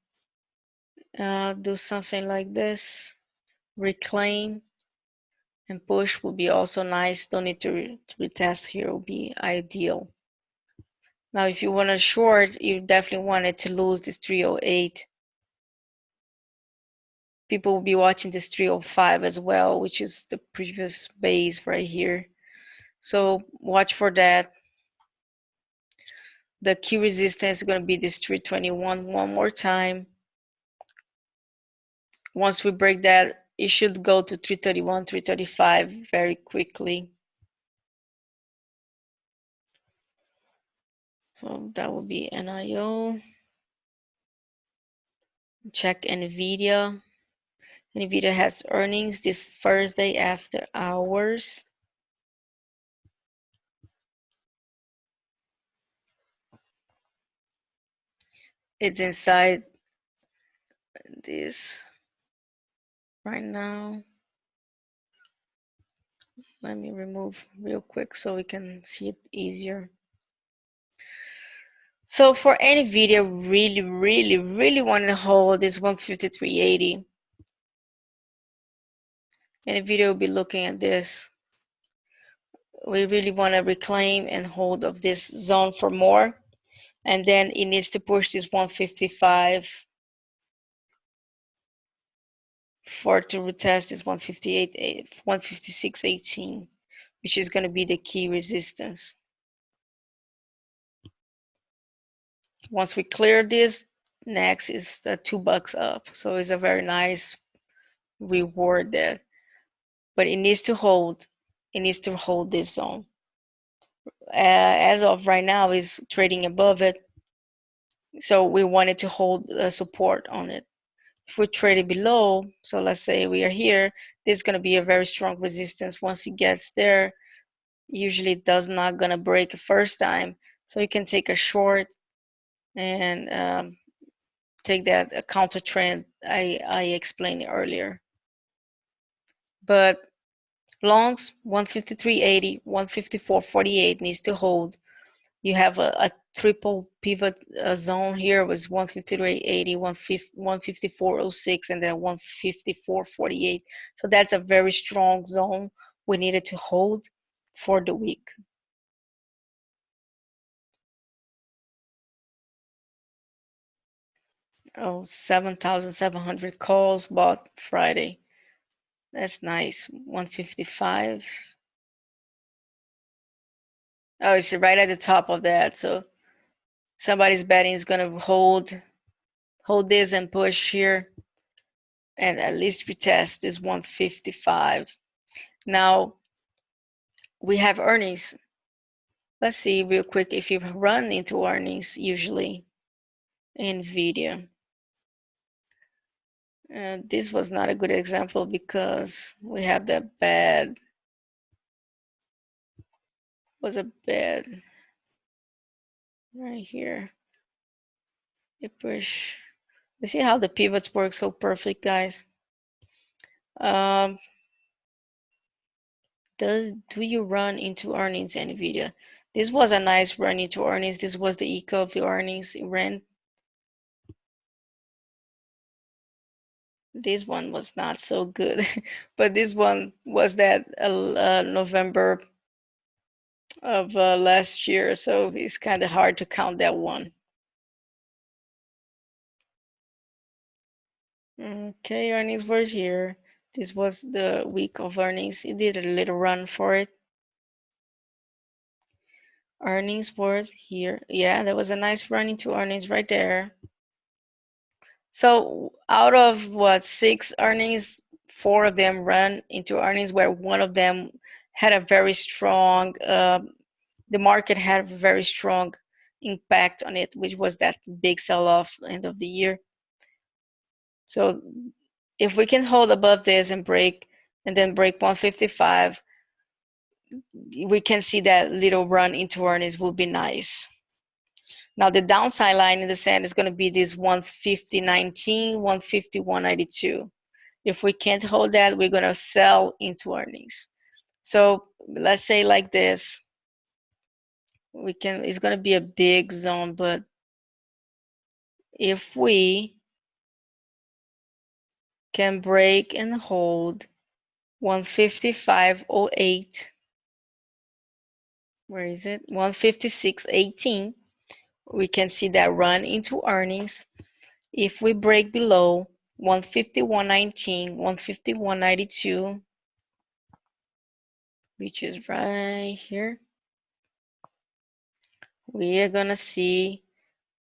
do something like this, reclaim and push will be also nice. Don't need to retest here, will be ideal. Now, if you want a short, you definitely want it to lose this 308. people will be watching this 305 as well, which is the previous base right here. So watch for that. The key resistance is going to be this 321 one more time. Once we break that, it should go to 331, 335 very quickly. So that will be NIO. Check NVDA. NVIDIA has earnings this Thursday after hours. It's inside this right now. Let me remove real quick so we can see it easier. So for NVIDIA, really want to hold this 153.80. NVIDIA will be looking at this. We really want to reclaim and hold of this zone for more. And then it needs to push this 155 for to retest this 156.18, which is going to be the key resistance. Once we clear this, next is the $2 up. So it's a very nice reward there. But it needs to hold. It needs to hold this zone. As of right now, is trading above it. So we wanted to hold support on it. If we trade it below, so let's say we are here, this is going to be a very strong resistance. Once it gets there, usually it does not going to break the first time. So you can take a short and take that a counter trend I explained earlier. But longs 153.80, 154.48 needs to hold. You have a triple pivot zone here was 153.80, 154.06, and then 154.48. So that's a very strong zone we needed to hold for the week. Oh, 7,700 calls bought Friday. That's nice. 155. Oh, it's right at the top of that. So somebody's betting is gonna hold this and push here, and at least retest this 155. Now we have earnings. Let's see real quick if you run into earnings usually. NVIDIA. This was not a good example because we have that bad. Was a bad right here. It push. You see how the pivots work so perfect, guys. Do you run into earnings, NVIDIA? This was a nice run into earnings. This was the eco of the earnings. It ran. This one was not so good, but this one was that November of last year, so it's kind of hard to count that one. Okay, earnings was here. This was the week of earnings. It did a little run for it. Earnings was here. Yeah, there was a nice run into earnings right there. So out of what 6 earnings, 4 of them run into earnings where one of them had a very strong, the market had a very strong impact on it, which was that big sell-off end of the year. So if we can hold above this and break, and then break 155, we can see that little run into earnings will be nice. Now the downside line in the sand is going to be this 150.19, 151.92. If we can't hold that, we're going to sell into earnings. So let's say like this, we can, it's going to be a big zone, but if we can break and hold 155.08, where is it? 156.18, we can see that run into earnings. If we break below, 151.19, 151.92, which is right here. We are gonna see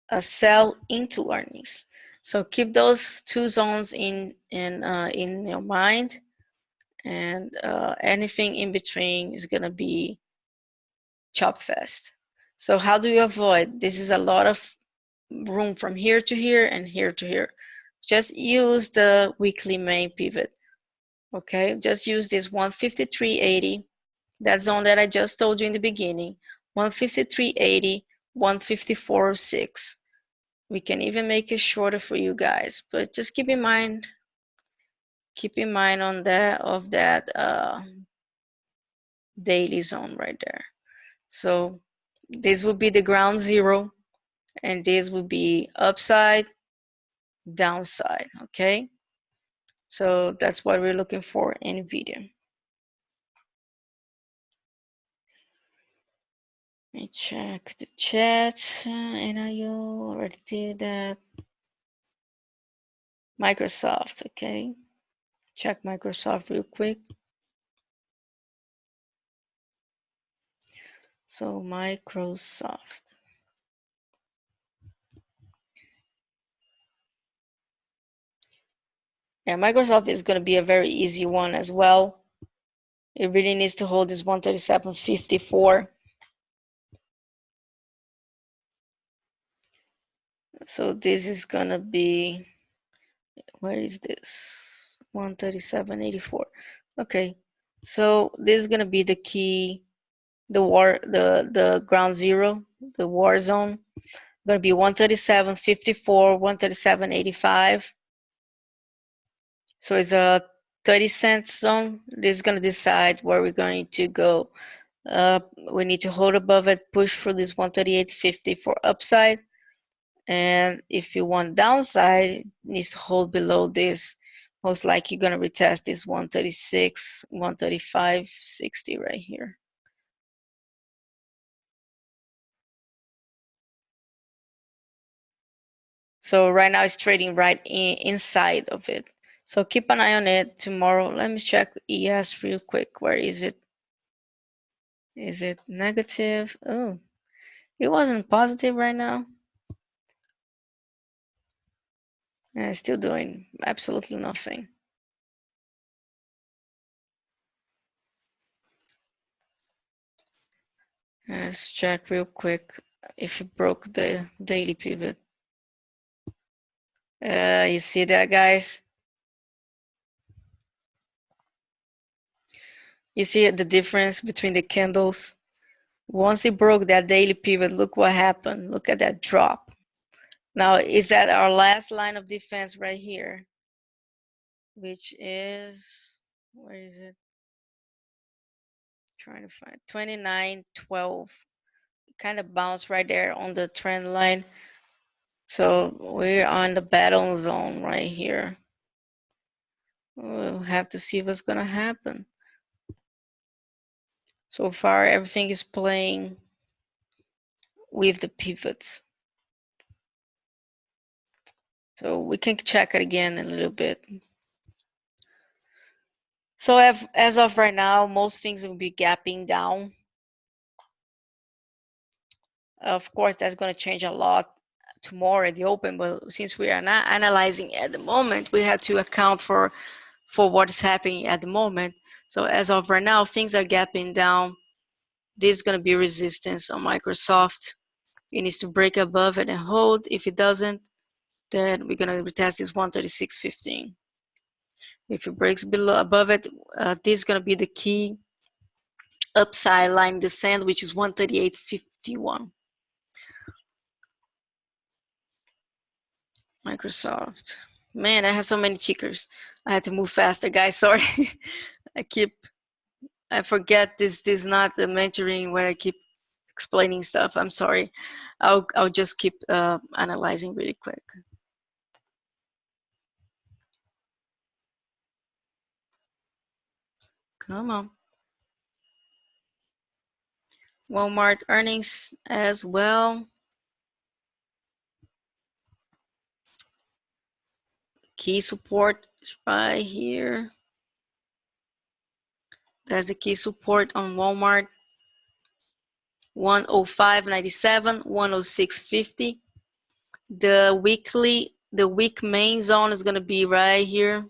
a sell into earnings. So keep those two zones in your mind, and anything in between is gonna be chop fast. So how do you avoid? This is a lot of room from here to here and here to here. Just use the weekly main pivot. Okay, just use this 153.80, that zone that I just told you in the beginning, 153.80, 154.06. We can even make it shorter for you guys, but just keep in mind on that daily zone right there. So this will be the ground zero, and this will be upside, downside. Okay, so that's what we're looking for in NVIDIA. Let me check the chat. NIO already did that. Microsoft, okay. Check Microsoft real quick. So Microsoft. Yeah, Microsoft is going to be a very easy one as well. It really needs to hold this 137.54. So this is going to be, where is this? 137.84. Okay. So this is going to be the key, the ground zero, the war zone. Going to be 137.54, 137.85. So it's a 30-cent zone. This is going to decide where we're going to go. We need to hold above it, push for this 138.50 for upside. And if you want downside, it needs to hold below this. Most likely you're going to retest this 136, 135.60 right here. So right now it's trading right inside of it. So keep an eye on it tomorrow. Let me check ES real quick. Where is it? Is it negative? Oh, it wasn't positive right now. Yeah, it's still doing absolutely nothing. Let's check real quick if it broke the daily pivot. You see that, guys? You see the difference between the candles? Once it broke that daily pivot, look what happened. Look at that drop. Now, is that our last line of defense right here? Which is, where is it? Trying to find 29.12. Kind of bounced right there on the trend line. So we're on the battle zone right here. We'll have to see what's gonna happen. So far, everything is playing with the pivots. So we can check it again in a little bit. So as of right now, most things will be gapping down. Of course, that's going to change a lot tomorrow at the open, but since we are not analyzing at the moment, we have to account for what is happening at the moment. So as of right now, things are gapping down. This is going to be resistance on Microsoft. It needs to break above it and hold. If it doesn't, then we're going to retest this 136.15. If it breaks below above it, this is going to be the key upside line descent, which is 138.51. Microsoft. Man, I have so many tickers. I had to move faster, guys. Sorry. I forget this is not the mentoring where I keep explaining stuff. I'm sorry. I'll just keep analyzing really quick. Come on. Walmart earnings as well. key support right here. That's the key support on Walmart. 105.97, 106.50. The week main zone is going to be right here.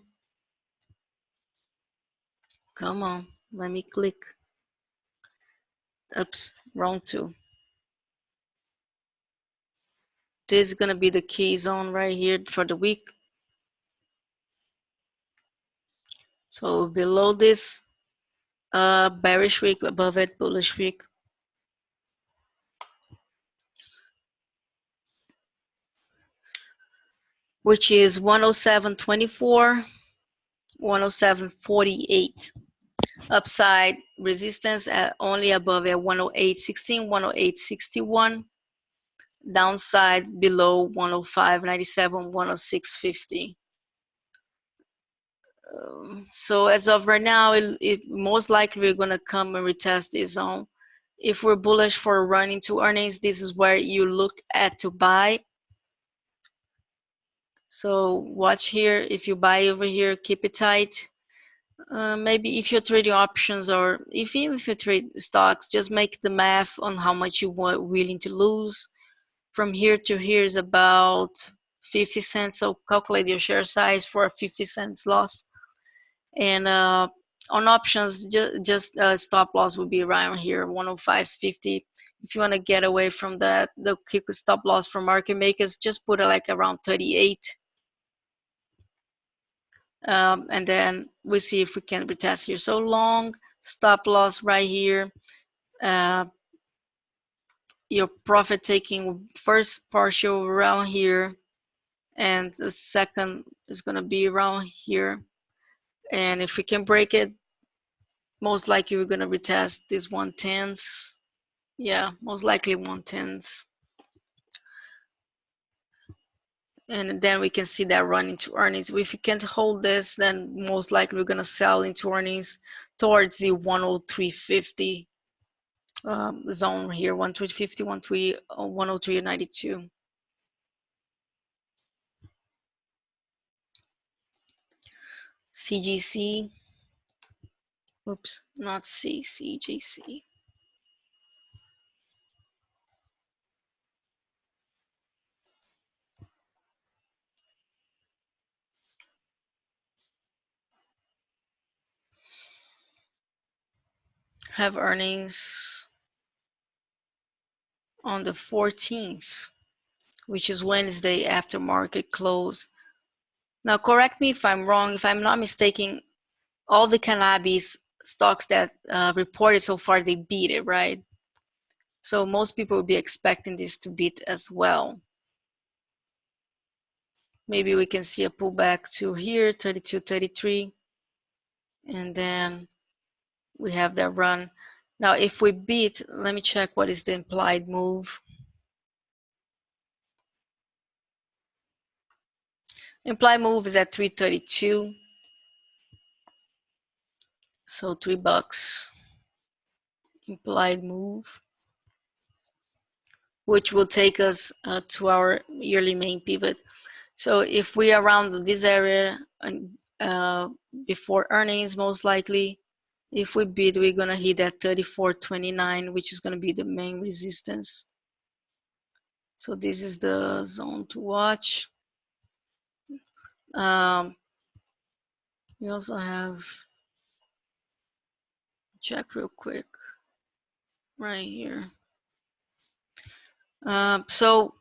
Come on, let me click. Oops, wrong two. This is going to be the key zone right here for the week. So below this, bearish week, above it, bullish week. Which is 107.24, 107.48. Upside resistance at only above at 108.16, 108.61. Downside below 105.97, 106.50. So as of right now, it most likely we're going to come and retest this zone. If we're bullish for a run into earnings, this is where you look at to buy. So watch here. If you buy over here, keep it tight. Maybe if you're trading options, or even if you trade stocks, just make the math on how much you want willing to lose. From here to here is about 50 cents. So calculate your share size for a 50 cents loss. And on options, just stop loss will be around here, 105.50. If you want to get away from that, the quick stop loss for market makers, just put it like around 38. And then we see if we can retest here. So long stop loss right here. Your profit taking first partial around here, and the second is going to be around here. And if we can break it, most likely we're going to retest these 110s. Yeah, most likely 110s. And then we can see that run into earnings. If we can't hold this, then most likely we're going to sell into earnings towards the 103.50 zone here, 103.50, 103.92. CGC. Oops, not CGC. Have earnings on the 14th, which is Wednesday after market close. Now, correct me if I'm wrong. If I'm not mistaken, all the cannabis stocks that reported so far, they beat it, right? So most people will be expecting this to beat as well. Maybe we can see a pullback to here, 32, 33. And then we have that run. Now, if we beat, let me check what is the implied move. Implied move is at 332. So $3 implied move, which will take us to our yearly main pivot. So if we are around this area before earnings, most likely, if we beat, we're gonna hit that 34.29, which is gonna be the main resistance. So this is the zone to watch. We also have, check real quick, right here. So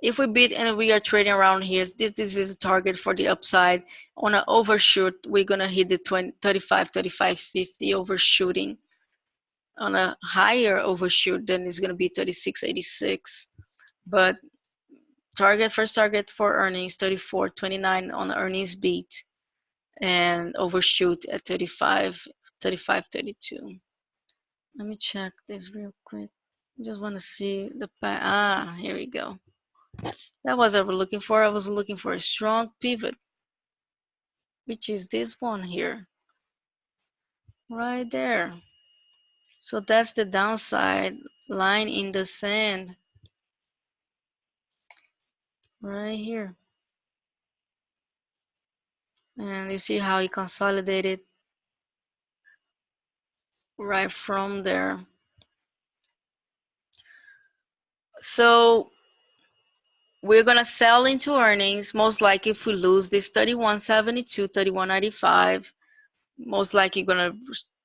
if we beat and we are trading around here, this is a target for the upside. On an overshoot, we're gonna hit the 35.50 overshooting. On a higher overshoot, then it's gonna be 36.86. But first target for earnings, 34.29 on the earnings beat, and overshoot at 35.32. Let me check this real quick. I just want to see the here we go. That was what I was looking for. I was looking for a strong pivot, which is this one here, right there. So that's the downside line in the sand, right here. And you see how he consolidated right from there. So we're gonna sell into earnings. Most likely if we lose this 31.72, 31.95, most likely gonna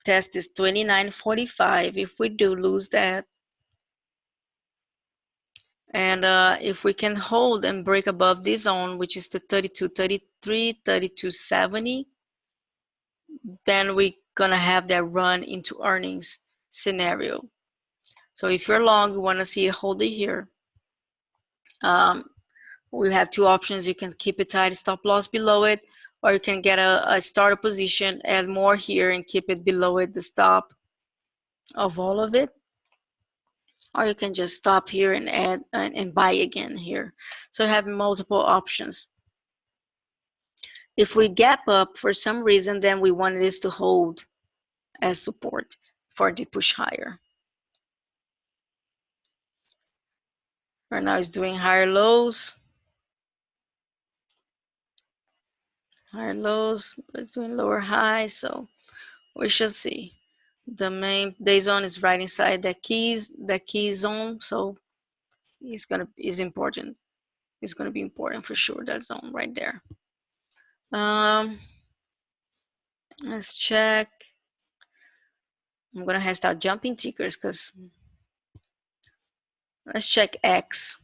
test this 29.45 if we do lose that. And if we can hold and break above this zone, which is the 32.33, 32.70, then we're gonna have that run into earnings scenario. So if you're long, you wanna see it hold it here. We have two options. You can keep it tight, stop loss below it, or you can get a starter position, add more here and keep it below it, the stop of all of it. Or you can just stop here and add and buy again here. So you have multiple options. If we gap up for some reason, then we want this to hold as support for the push higher. Right now it's doing higher lows. Higher lows, but it's doing lower highs, so we should see. The main day zone is right inside the key zone, so it's important. It's gonna be important for sure, that zone right there. Let's check. I'm gonna have to start jumping tickers because let's check X.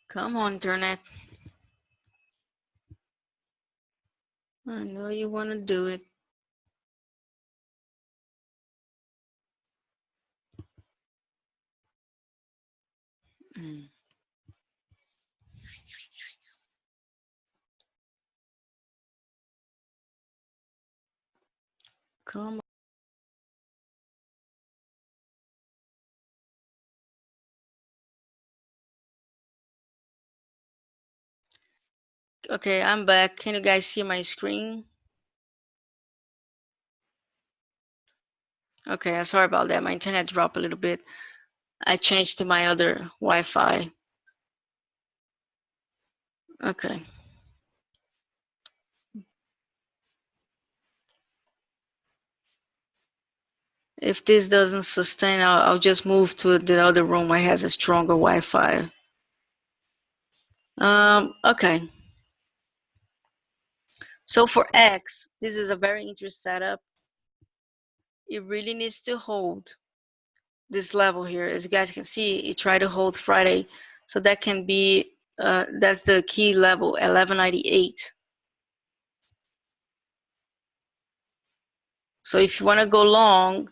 Come on, Internet. I know you want to do it. Come on. Okay, I'm back. Can you guys see my screen? Okay, I'm sorry about that. My internet dropped a little bit. I changed to my other Wi-Fi. Okay. If this doesn't sustain, I'll just move to the other room where it has a stronger Wi-Fi. Okay. So for X, this is a very interesting setup. It really needs to hold this level here. As you guys can see, it tried to hold Friday. So that can be, that's the key level, 1198. So if you want to go long,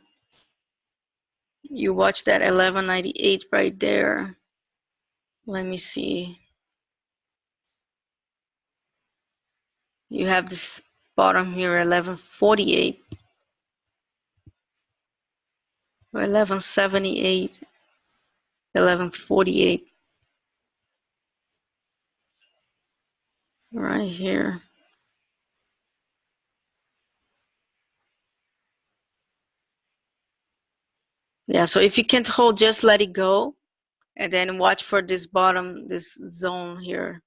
you watch that 1198 right there. Let me see. You have this bottom here, 1148. 1178, 1148. Right here. Yeah, so if you can't hold, just let it go. And then watch for this bottom, this zone here.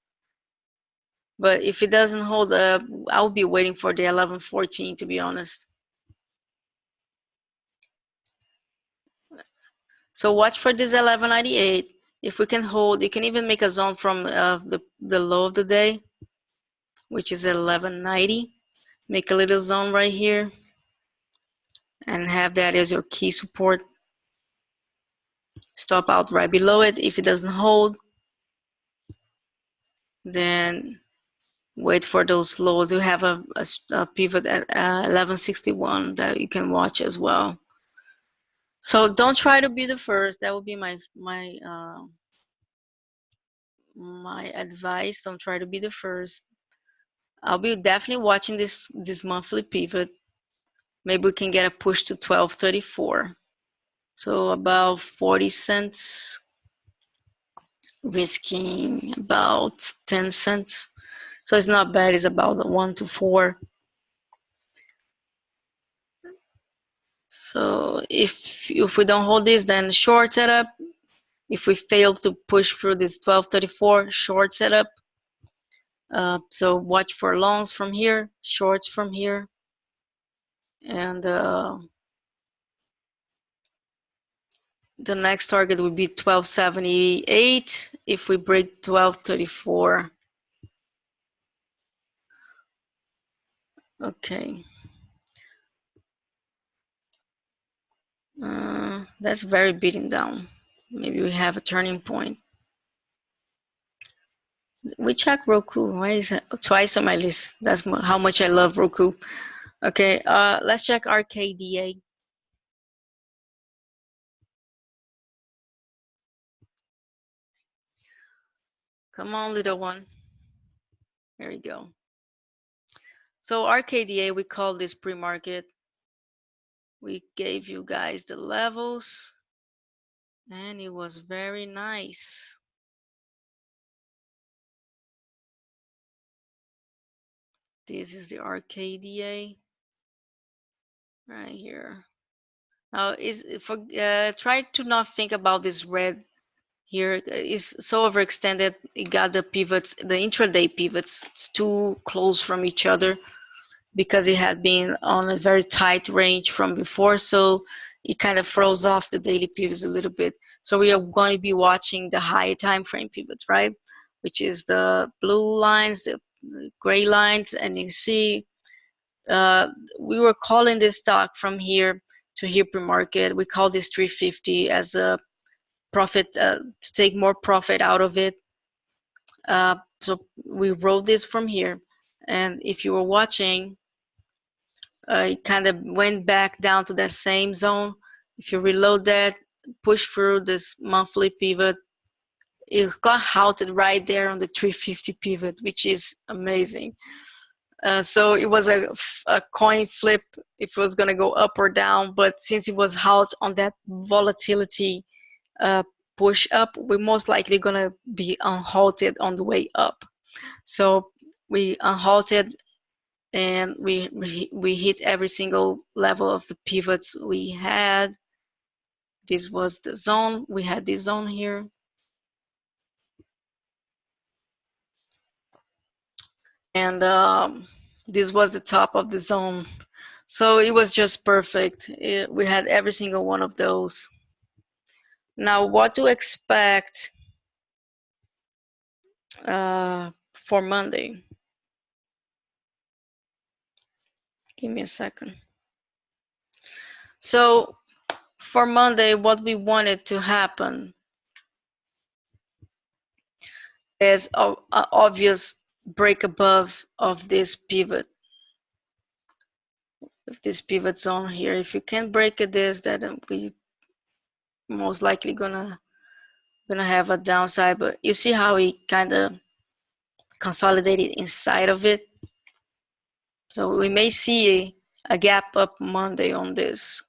But if it doesn't hold up, I'll be waiting for the 1114, to be honest. So watch for this 1198. If we can hold, you can even make a zone from the low of the day, which is 1190. Make a little zone right here and have that as your key support. Stop out right below it. If it doesn't hold, then wait for those lows. You have a pivot at 1161 that you can watch as well. So don't try to be the first. That would be my advice. Don't try to be the first. I'll be definitely watching this monthly pivot. Maybe we can get a push to 1234. So about 40 cents, risking about 10 cents. So it's not bad. It's about the 1 to 4. So if we don't hold this, then short setup. If we fail to push through this 1234, short setup. So watch for longs from here, shorts from here, and the next target would be 1278 if we break 1234. Okay. That's very beaten down. Maybe we have a turning point. We check Roku. Why is it twice on my list? That's how much I love Roku. Okay, let's check RKDA. Come on, little one. There we go. So RKDA, we call this pre-market. We gave you guys the levels, and it was very nice. This is the RKDA right here. Now, try to not think about this red here. It's so overextended. It got the pivots, the intraday pivots, it's too close from each other because it had been on a very tight range from before. So it kind of froze off the daily pivots a little bit. So we are going to be watching the high time frame pivots, right? Which is the blue lines, the gray lines, and you see we were calling this stock from here to here pre-market. We call this 350 as a profit, to take more profit out of it. So we wrote this from here, and if you were watching, it kind of went back down to that same zone. If you reload that, push through this monthly pivot, it got halted right there on the 350 pivot, which is amazing. So it was a coin flip if it was going to go up or down, but since it was halted on that volatility push up, we're most likely going to be unhalted on the way up. So we unhalted, and we hit every single level of the pivots we had. This was the zone. We had this zone here. And this was the top of the zone. So it was just perfect. We had every single one of those. Now, what to expect for Monday? Give me a second. So for Monday, what we wanted to happen is an obvious break above of this pivot. If this pivot zone here, if you can break it, then we most likely gonna have a downside. But you see how we kind of consolidated inside of it. So we may see a gap up Monday on this.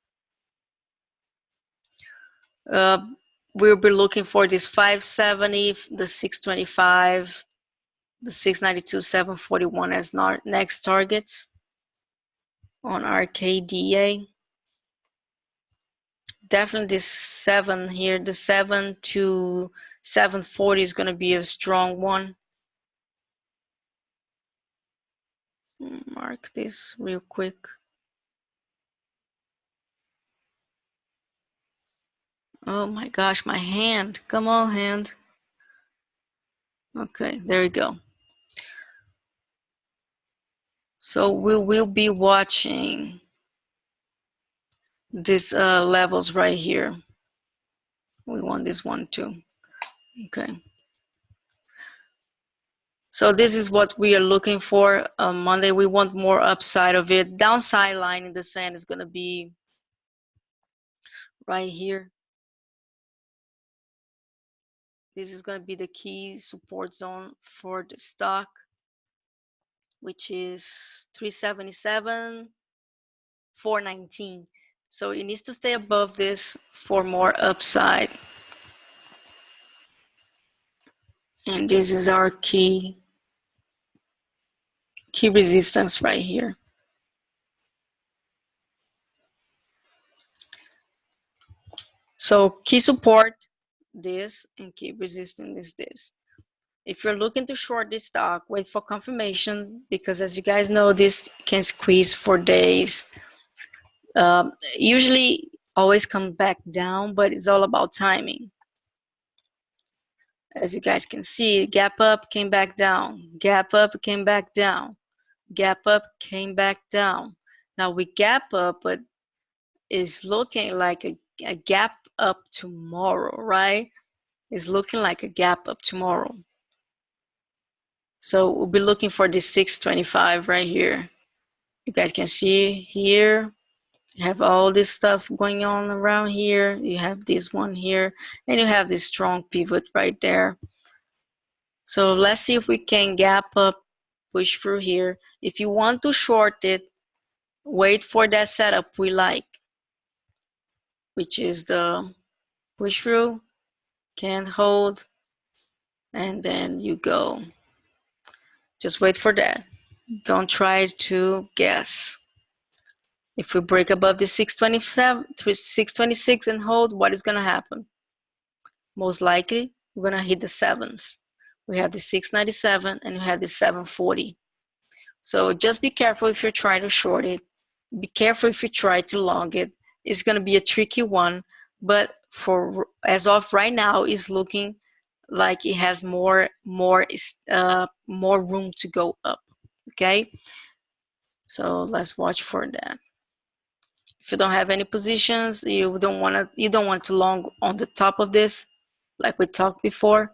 We'll be looking for this 570, the 625, the 692, 741 as next targets on RKDA. Definitely this 7 here, the 7 to 740 is going to be a strong one. Mark this real quick. Oh my gosh, my hand. Come on, hand. Okay, there we go. So we will be watching these levels right here. We want this one too. Okay. So this is what we are looking for on Monday. We want more upside of it. Downside line in the sand is going to be right here. This is going to be the key support zone for the stock, which is 377, 419. So it needs to stay above this for more upside. And this is our key key resistance right here. So key support, this, and key resistance is this. If you're looking to short this stock, wait for confirmation, because as you guys know, this can squeeze for days. Usually always come back down, but it's all about timing. As you guys can see, gap up, came back down, gap up, came back down, gap up, came back down. Now we gap up, but it's looking like a gap up tomorrow, right? It's looking like a gap up tomorrow. So we'll be looking for this 625 right here. You guys can see here, you have all this stuff going on around here. You have this one here, and you have this strong pivot right there. So let's see if we can gap up, push through here. If you want to short it, wait for that setup we like, which is the push through, can't hold, and then you go. Just wait for that. Don't try to guess. If we break above the 627 to 626 and hold, what is going to happen? Most likely, we're going to hit the sevens. We have the 697 and we have the 740. So just be careful if you're trying to short it. Be careful if you try to long it. It's going to be a tricky one, but for as of right now, it's looking like it has more room to go up. Okay, so let's watch for that. If you don't have any positions, you don't want to long on the top of this, like we talked before.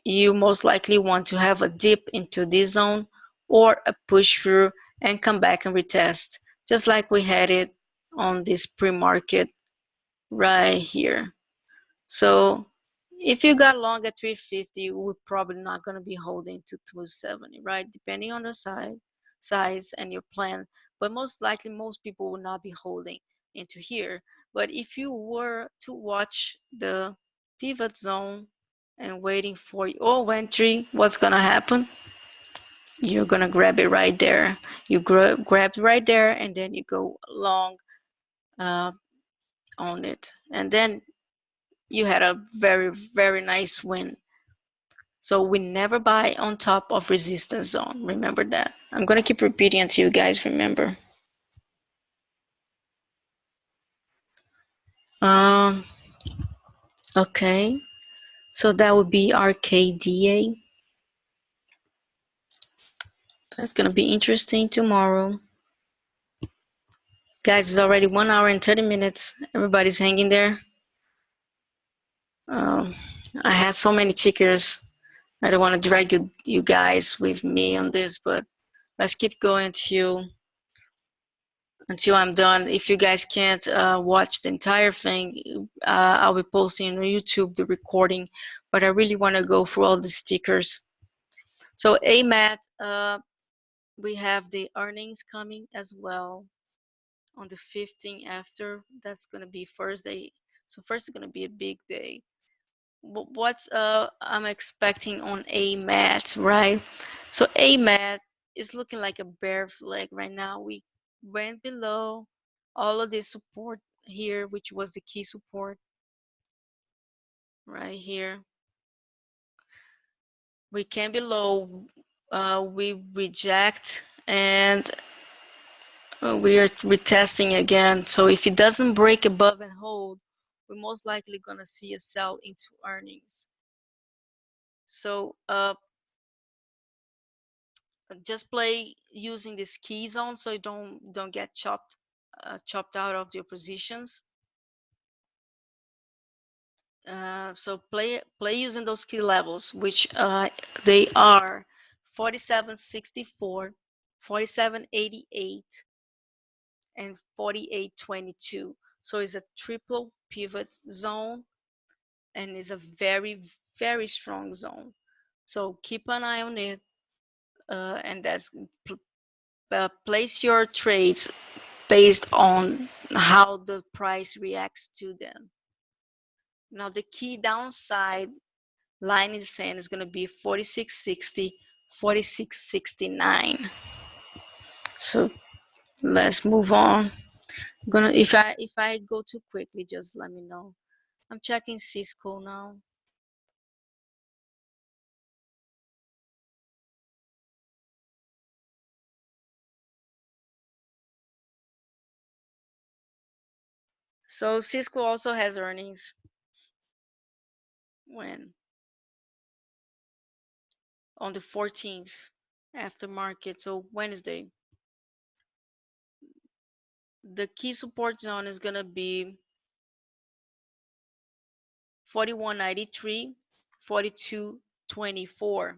You most likely want to have a dip into this zone or a push through and come back and retest, just like we had it on this pre-market right here. So if you got long at 350, we're probably not going to be holding to 270, right? Depending on the size and your plan. But most likely, most people will not be holding into here. But if you were to watch the pivot zone and waiting for your entry, what's going to happen? You're going to grab it right there. You grab it right there, and then you go long on it. And then you had a very, very nice win. So we never buy on top of resistance zone. Remember that. I'm going to keep repeating until you guys remember. Okay. So that would be RKDA. That's going to be interesting tomorrow. Guys, it's already 1 hour and 30 minutes. Everybody's hanging there. I had so many tickers. I don't want to drag you guys with me on this, but let's keep going until I'm done. If you guys can't watch the entire thing, I'll be posting on YouTube the recording, but I really want to go through all the stickers. So AMAT, we have the earnings coming as well on the 15th after. That's going to be Thursday. So first is going to be a big day. What's I'm expecting on AMAT, right? So AMAT is looking like a bear flag right now. We went below all of this support here, which was the key support right here. We came below, we reject, and we are retesting again. So if it doesn't break above and hold, we're most likely going to see a sell into earnings. So just play using this key zone so you don't get chopped out of your positions. So play using those key levels, which they are 47.64, 47.88, and 48.22. So it's a triple pivot zone, and it's a very, very strong zone. So keep an eye on it, and that's place your trades based on how the price reacts to them. Now the key downside line in the sand is going to be 46.60, 46.69. So let's move on. I'm gonna if I go too quickly, just let me know. I'm checking Cisco now. So Cisco also has earnings. When? On the 14th after market, so Wednesday. The key support zone is gonna be 41.93, 42.24.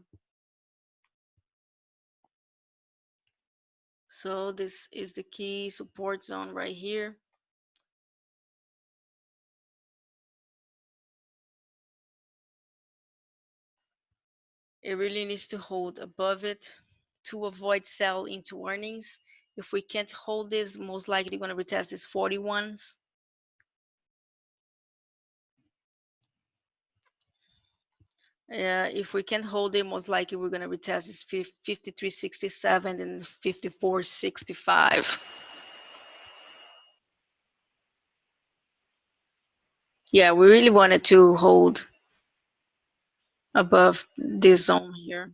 So this is the key support zone right here. It really needs to hold above it to avoid sell into earnings. If we can't hold this, most likely going to retest this 41s. If we can't hold it, most likely we're going to retest this 53.67 and 54.65. Yeah, we really wanted to hold above this zone here.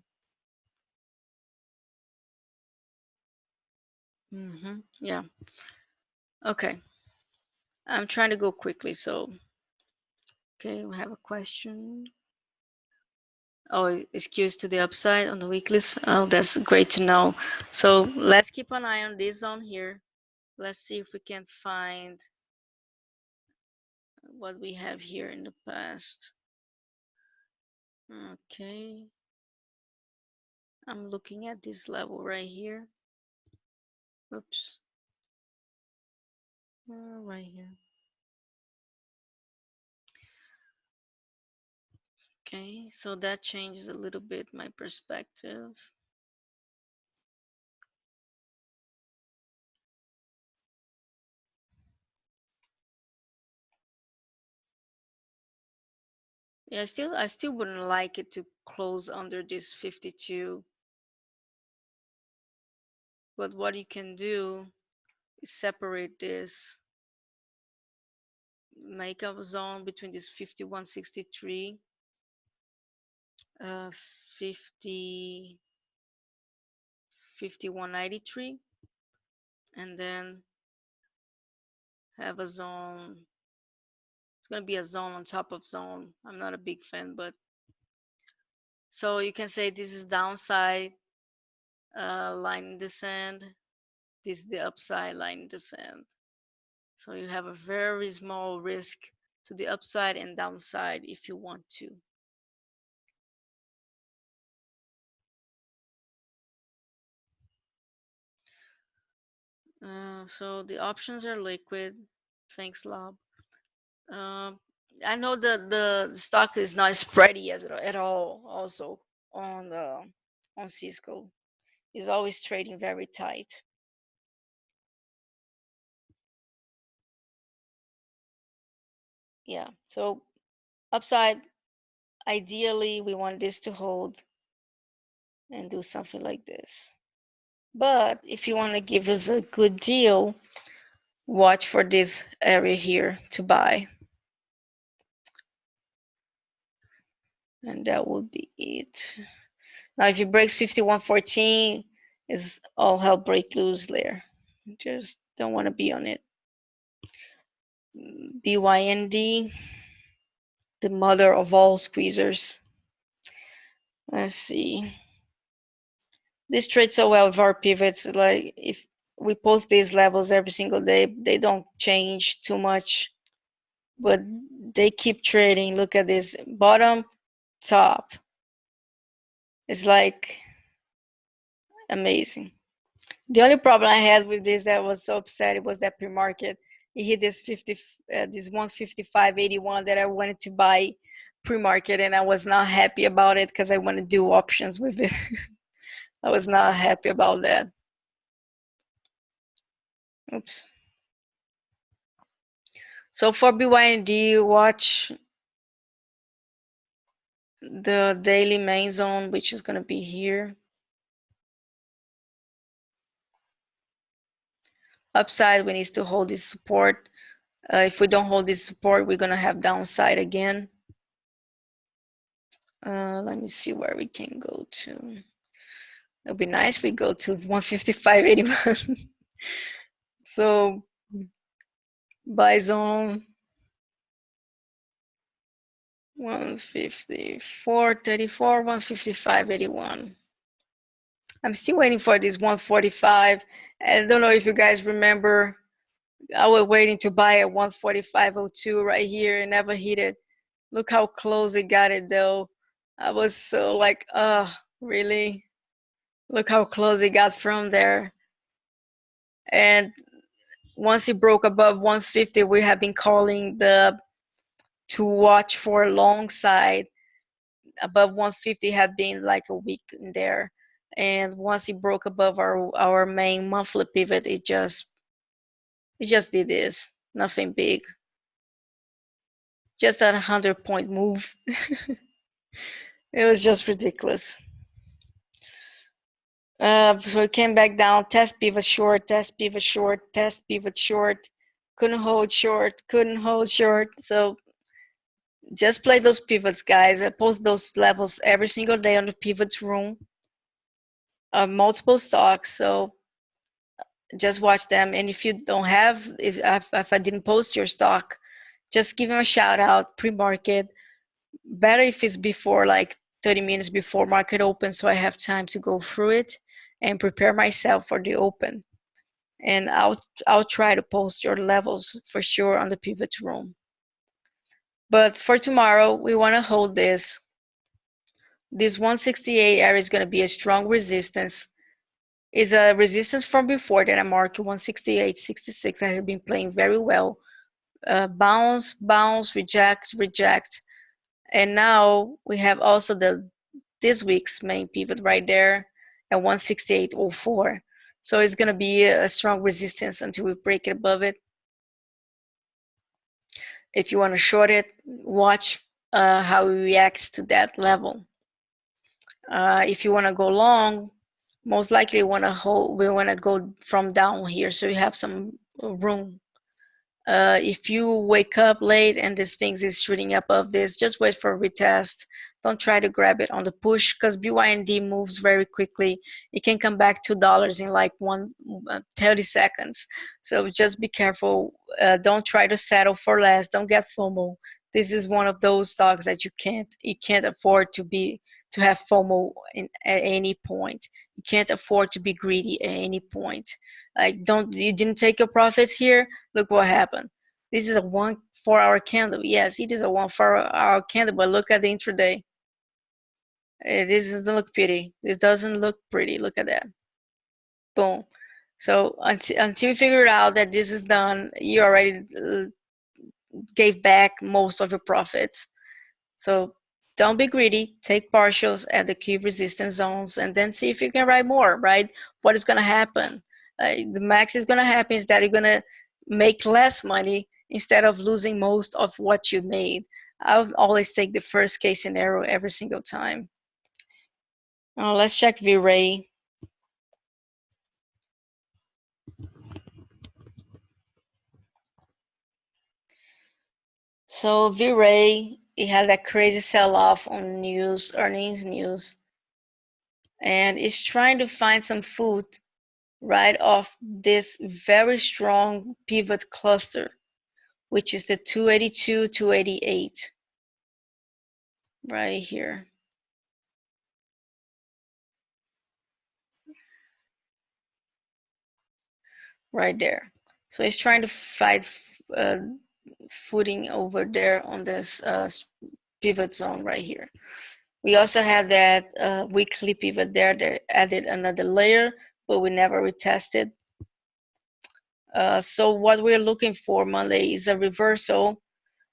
Yeah. Okay. I'm trying to go quickly, so okay, we have a question. Oh, excuse to the upside on the weeklies. Oh, that's great to know. So let's keep an eye on this zone here. Let's see if we can find what we have here in the past. Okay. I'm looking at this level right here. Oops. Right here. Okay, so that changes a little bit my perspective. Yeah, I still wouldn't like it to close under this 52. But what you can do is separate this, make a zone between this 51.63, 50, 51.93, and then have a zone. It's going to be a zone on top of zone. I'm not a big fan, but so you can say this is downside line in the sand. This is the upside line in the sand. So you have a very small risk to the upside and downside if you want to. So the options are liquid. Thanks, Lob. I know the stock is not spready at all. Also on Cisco, is always trading very tight. Yeah. So upside, ideally, we want this to hold and do something like this. But if you want to give us a good deal, watch for this area here to buy. And that would be it. Now, if it breaks 51.14, is all hell break loose there. Just don't want to be on it. BYND, the mother of all squeezers. Let's see. This trades so well with our pivots. Like if we post these levels every single day, they don't change too much, but they keep trading. Look at this bottom, top. It's like amazing. The only problem I had with this that was so upset, it was that pre-market. It hit this 50, this 155.81 that I wanted to buy pre-market, and I was not happy about it because I want to do options with it. I was not happy about that. Oops. So for BYND, watch the daily main zone, which is going to be here. Upside, we need to hold this support. If we don't hold this support, we're gonna have downside again. Let me see where we can go to. It'd be nice if we go to 155.81. So buy zone 154.34, 155.81. I'm still waiting for this 145. I don't know if you guys remember, I was waiting to buy at 145.02 right here and never hit it. Look how close it got it though. I was so like, really? Look how close it got from there. And once it broke above 150, we have been calling to watch for a long side. Above 150 had been like a week in there. And once it broke above our main monthly pivot, it just did this. Nothing big. Just a 100-point move. It was just ridiculous. So it came back down, test pivot short, test pivot short, test pivot short, couldn't hold short, couldn't hold short. So just play those pivots, guys. I post those levels every single day on the pivots room. Multiple stocks, so just watch them. And if you don't have, if I didn't post your stock, just give them a shout out pre-market. Better if it's before, like 30 minutes before market open, so I have time to go through it and prepare myself for the open. And I'll try to post your levels for sure on the pivot room. But for tomorrow, we want to hold this. This 168 area is going to be a strong resistance. Is a resistance from before that I marked 168.66. I have been playing very well. Bounce, bounce, reject, reject. And now we have also this week's main pivot right there at 168.04. So it's going to be a strong resistance until we break it above it. If you want to short it, watch how it reacts to that level. If you want to go long, most likely we want to go from down here, so you have some room. If you wake up late and this thing is shooting above this, just wait for a retest. Don't try to grab it on the push, because BYND moves very quickly. It can come back $2 in like 30 seconds. So just be careful. Don't try to settle for less. Don't get FOMO. This is one of those stocks that you can't afford to have FOMO at any point. You can't afford to be greedy at any point. Like, you didn't take your profits here. Look what happened. This is a 1 4-hour candle. Yes, it is a 1 4-hour candle, but look at the intraday. This doesn't look pretty. This doesn't look pretty. Look at that. Boom. So until you figure out that this is done, you already gave back most of your profits. So don't be greedy. Take partials at the key resistance zones and then see if you can write more, right? What is going to happen? The max is going to happen is that you're going to make less money instead of losing most of what you made. I'll always take the first case scenario every single time. Now let's check VRAY. So VRAY, it had that crazy sell-off on earnings news, and it's trying to find some food right off this very strong pivot cluster, which is the 282, 288, right here. Right there. So it's trying to find footing over there on this pivot zone right here. We also had that weekly pivot there that added another layer, but we never retested. So what we're looking for Monday is a reversal.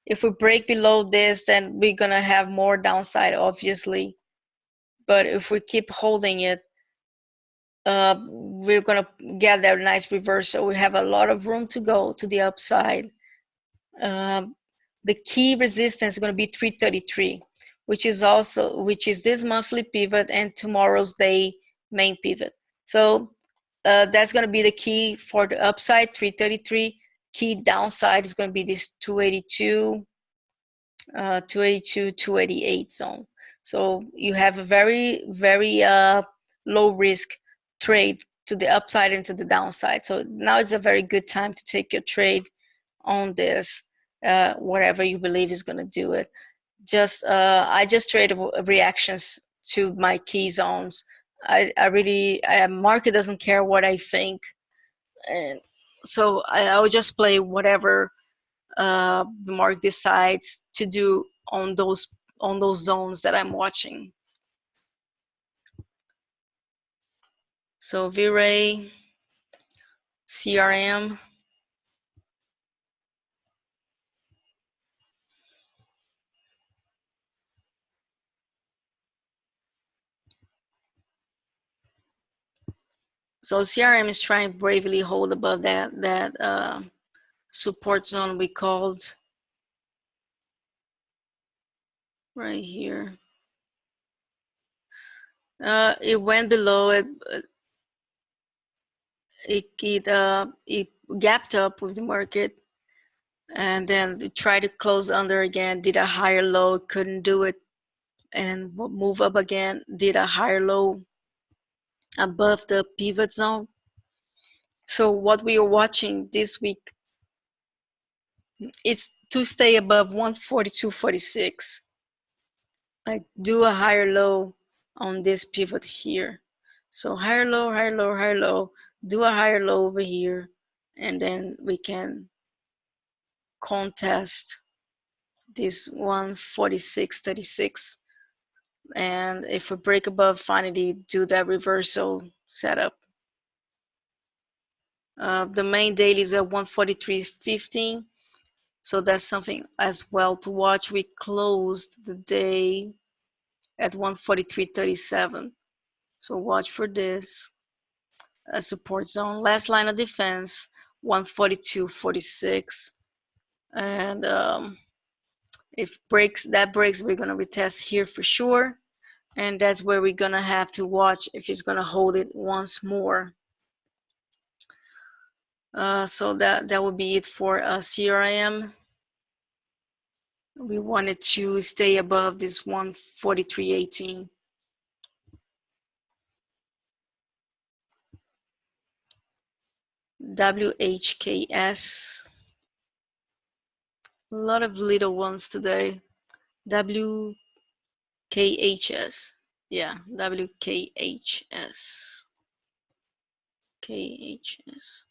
If we break below this, then we're gonna have more downside, obviously. But if we keep holding it, we're gonna get that nice reversal. We have a lot of room to go to the upside. The key resistance is going to be 333, which is this monthly pivot and tomorrow's day main pivot. So that's going to be the key for the upside, 333. Key downside is going to be this 282, 288 zone. So you have a very, very low risk trade to the upside and to the downside. So now it's a very good time to take your trade on this, whatever you believe is going to do it. Just I just trade reactions to my key zones. Market doesn't care what I think, and so I will just play whatever the market decides to do on those zones that I'm watching. So VRAY, CRM. So CRM is trying to bravely hold above that support zone we called right here. It went below it. It gapped up with the market, and then it tried to close under again. Did a higher low, couldn't do it, and move up again. Did a higher low above the pivot zone. So what we are watching this week is to stay above 142.46. Like do a higher low on this pivot here. So higher low, higher low, higher low, do a higher low over here, and then we can contest this 146.36. And if we break above, finally do that reversal setup. The main daily is at 143.15. So that's something as well to watch. We closed the day at 143.37. So watch for this support zone. Last line of defense, 142.46. And if that breaks, we're going to retest here for sure. And that's where we're going to have to watch if it's going to hold it once more. So that would be it for CRM. We wanted to stay above this 143.18. WHKS. A lot of little ones today. WKHS. Yeah, WKHS. KHS.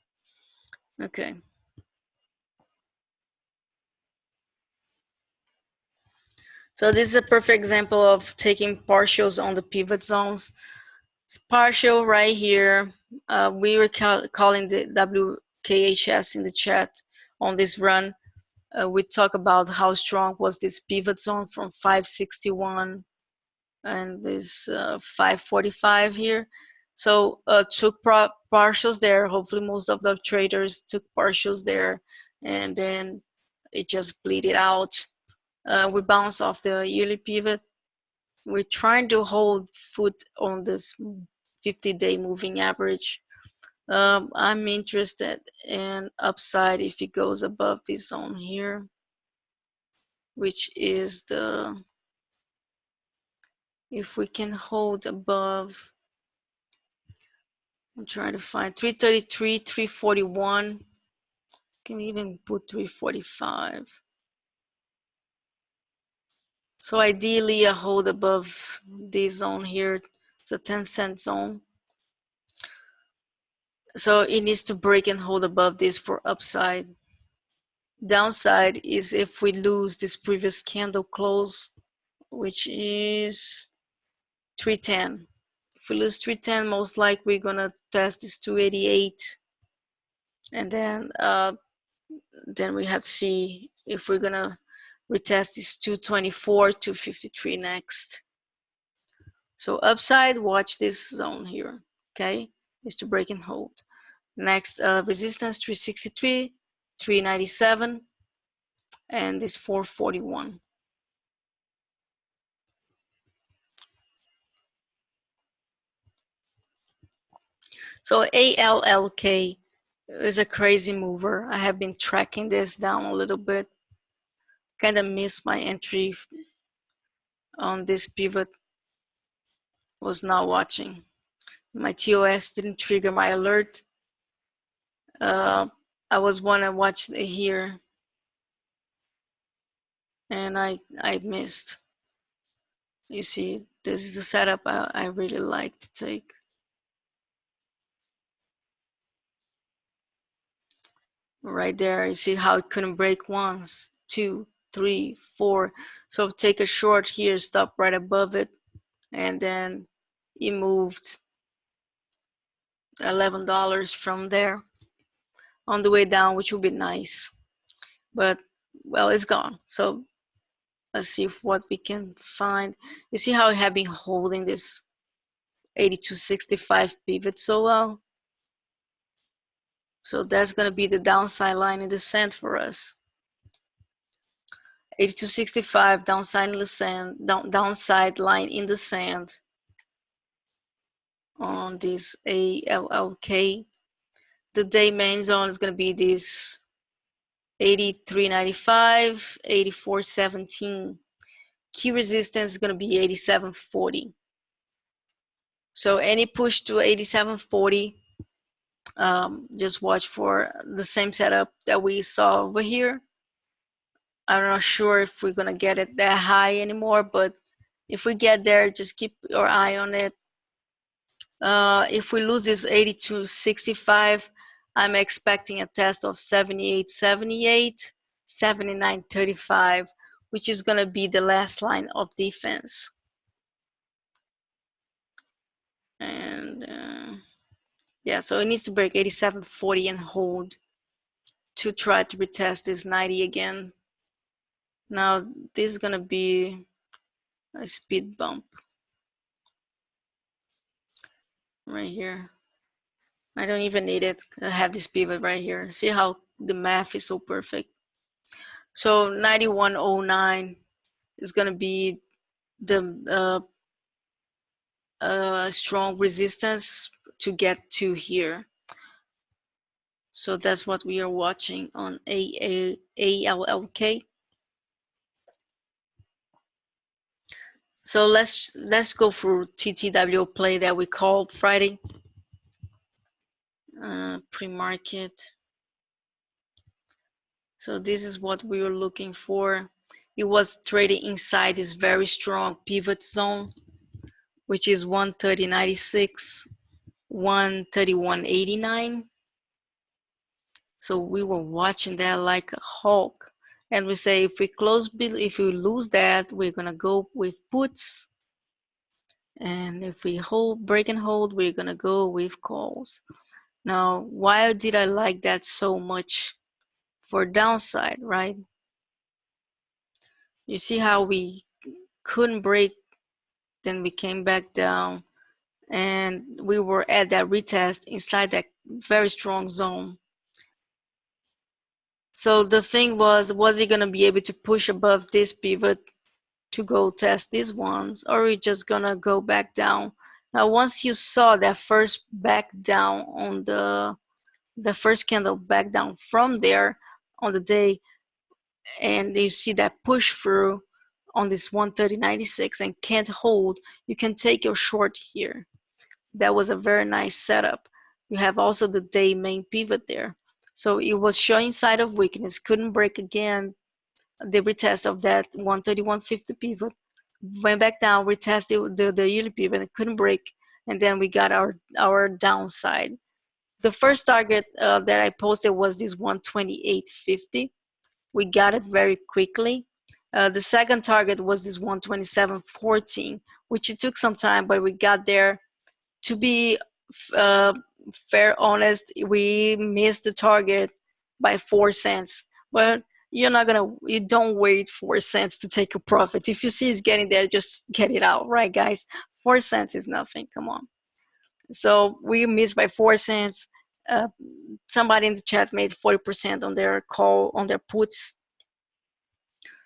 Okay. So this is a perfect example of taking partials on the pivot zones. It's partial right here. We were calling the WKHS in the chat on this run. We talk about how strong was this pivot zone from 561 and this 545 here. So took partials there. Hopefully most of the traders took partials there, and then it just bleeded out. We bounce off the yearly pivot. We're trying to hold foot on this 50-day moving average. I'm interested in upside if it goes above this zone here, which is if we can hold above, I'm trying to find 333, 341, can even put 345. So ideally a hold above this zone here, it's a 10-cent zone. So it needs to break and hold above this for upside. Downside is if we lose this previous candle close, which is 310. If we lose 310, most likely we're gonna test this 288, and then we have to see if we're gonna retest this 224, 253 next. So upside, watch this zone here. Okay, is to break and hold. Next resistance 363, 397, and this 441. So ALLK is a crazy mover. I have been tracking this down a little bit. Kind of missed my entry on this pivot. Was not watching. My TOS didn't trigger my alert. I was want to watch here, and I missed. You see, this is the setup I really like to take. Right there, you see how it couldn't break once, 2, 3, 4. So take a short here, stop right above it, and then it moved $11 from there on the way down, which would be nice. But well, it's gone. So let's see what we can find. You see how I have been holding this 8265 pivot so well. So that's going to be the downside line in the sand for us. 8265 downside in the sand, downside line in the sand on this ALLK. The day main zone is going to be this 83.95, 84.17. Key resistance is going to be 87.40. So any push to 87.40, just watch for the same setup that we saw over here. I'm not sure if we're going to get it that high anymore, but if we get there, just keep your eye on it. If we lose this 82.65, I'm expecting a test of 78.78, 79.35, which is going to be the last line of defense. And yeah, so it needs to break 87.40 and hold to try to retest this 90 again. Now this is going to be a speed bump right here. I don't even need it. I have this pivot right here. See how the math is so perfect. So 91.09 is going to be the strong resistance to get to here. So that's what we are watching on ALLK. So let's go through TTWO play that we called Friday. Pre-market. So this is what we were looking for. It was trading inside this very strong pivot zone, which is 130.96, 131.89. So we were watching that like a hawk. And we say if we lose that, we're gonna go with puts. And if we break and hold, we're gonna go with calls. Now, why did I like that so much? For downside, right? You see how we couldn't break, then we came back down, and we were at that retest inside that very strong zone. So the thing was he gonna be able to push above this pivot to go test these ones, or are we just gonna go back down? Now, once you saw that first back down on the first candle back down from there on the day, and you see that push through on this 130.96 and can't hold, you can take your short here. That was a very nice setup. You have also the day main pivot there. So it was showing sign of weakness, couldn't break again the retest of that 131.50 pivot, went back down, retested the yearly pivot, couldn't break, and then we got our downside. The first target that I posted was this 128.50. We got it very quickly. The second target was this 127.14, which it took some time, but we got there. To be fair, honest, we missed the target by 4 cents. But you don't wait 4 cents to take a profit. If you see it's getting there, just get it out, right, guys? 4 cents is nothing. Come on. So we missed by 4 cents. Somebody in the chat made 40% on their call on their puts.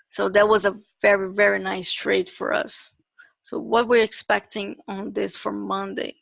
So that was a very, very nice trade for us. So what we're expecting on this for Monday.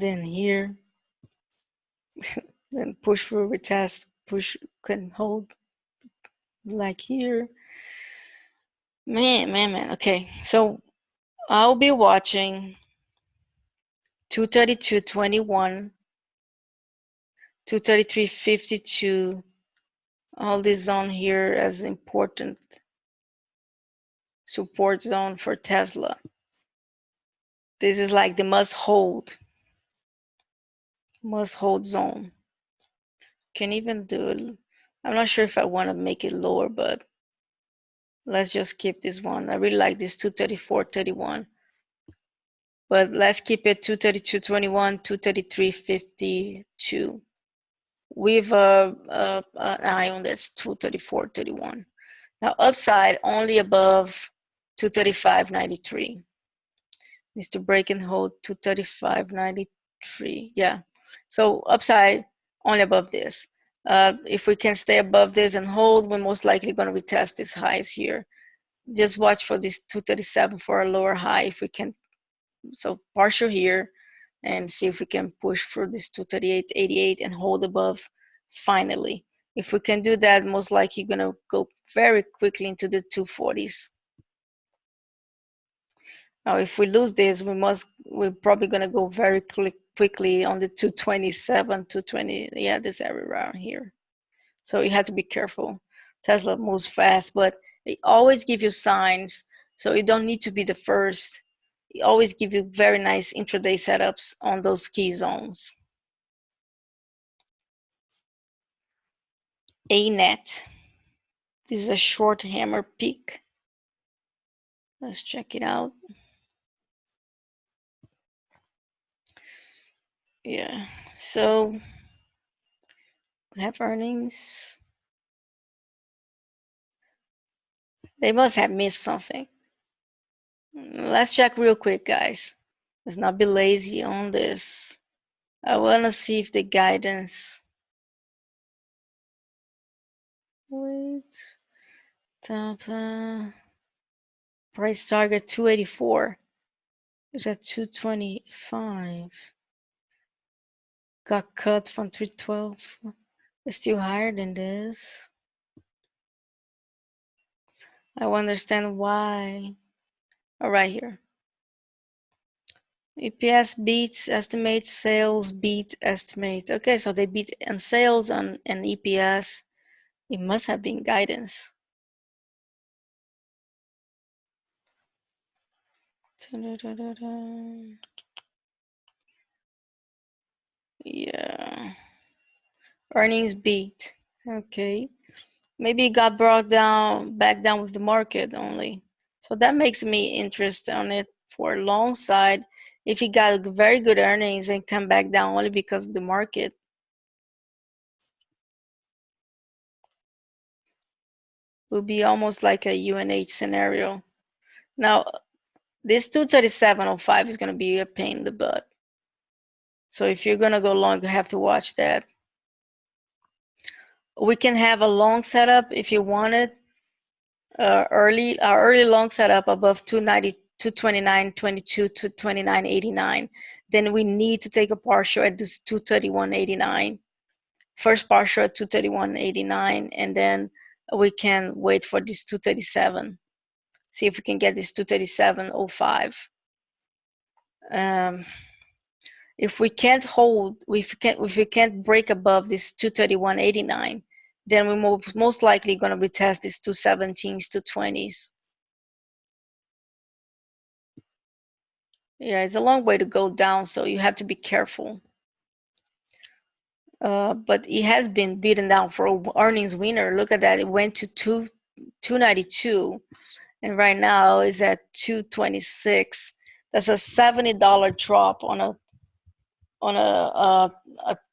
then here, then push through, retest, push, can hold like here. Man. Okay, so I'll be watching 232.21, 233.52, all this zone here as important support zone for Tesla. This is like the must hold zone. Can even do it. I'm not sure if I want to make it lower, but let's just keep this one. I really like this 234.31. But let's keep it 232.21, 233.52. With an eye on this 234.31. Now upside only above 235.93. Needs to break and hold 235.93. Yeah. So upside only above this. If we can stay above this and hold, we're most likely going to retest these highs here. Just watch for this 237 for a lower high if we can. So partial here and see if we can push for this 238.88 and hold above finally. If we can do that, most likely going to go very quickly into the 240s. Now, if we lose this, we're probably going to go very quickly on the 227, 220, yeah, this area around here. So you have to be careful. Tesla moves fast, but they always give you signs, so you don't need to be the first. It always give you very nice intraday setups on those key zones. ANET. This is a short hammer peak. Let's check it out. Yeah, so we have earnings. They must have missed something. Let's check real quick, guys. Let's not be lazy on this. I want to see if the guidance. Wait. Price target 284. Is at 225. Got cut from 312. It's still higher than this. I want to understand why. Oh, right here. EPS beats estimate, sales beat estimate. Okay, so they beat on sales and EPS. It must have been guidance. Yeah. Earnings beat. Okay. Maybe it got brought down, back down with the market only. So that makes me interested on it for a long side. If he got very good earnings and come back down only because of the market, will be almost like a UNH scenario. Now, this 237.05 is going to be a pain in the butt. So if you're going to go long, you have to watch that. We can have a long setup if you want it. Our early long setup above 290, 229.22 to 29.89. Then we need to take a partial at this 231.89. First partial at 231.89, and then we can wait for this 237. See if we can get this 237.05. If we can't hold, if we can't break above this 231.89, then we're most likely going to retest this 217s, 220s. Yeah, it's a long way to go down, so you have to be careful. But it has been beaten down for earnings winner. Look at that. It went to 292, and right now is at 226. That's a $70 drop on a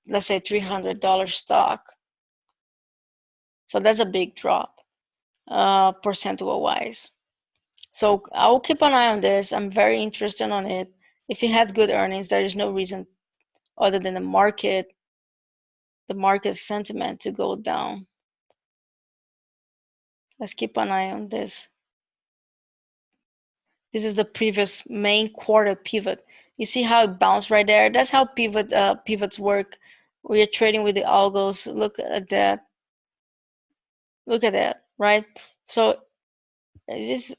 let's say $300 stock. So that's a big drop, percentual wise. So I'll keep an eye on this. I'm very interested on it. If it had good earnings, there is no reason other than the market sentiment to go down. Let's keep an eye on this. This is the previous main quarter pivot. You see how it bounced right there? That's how pivots work. We are trading with the algos. Look at that. Look at that, right? So this,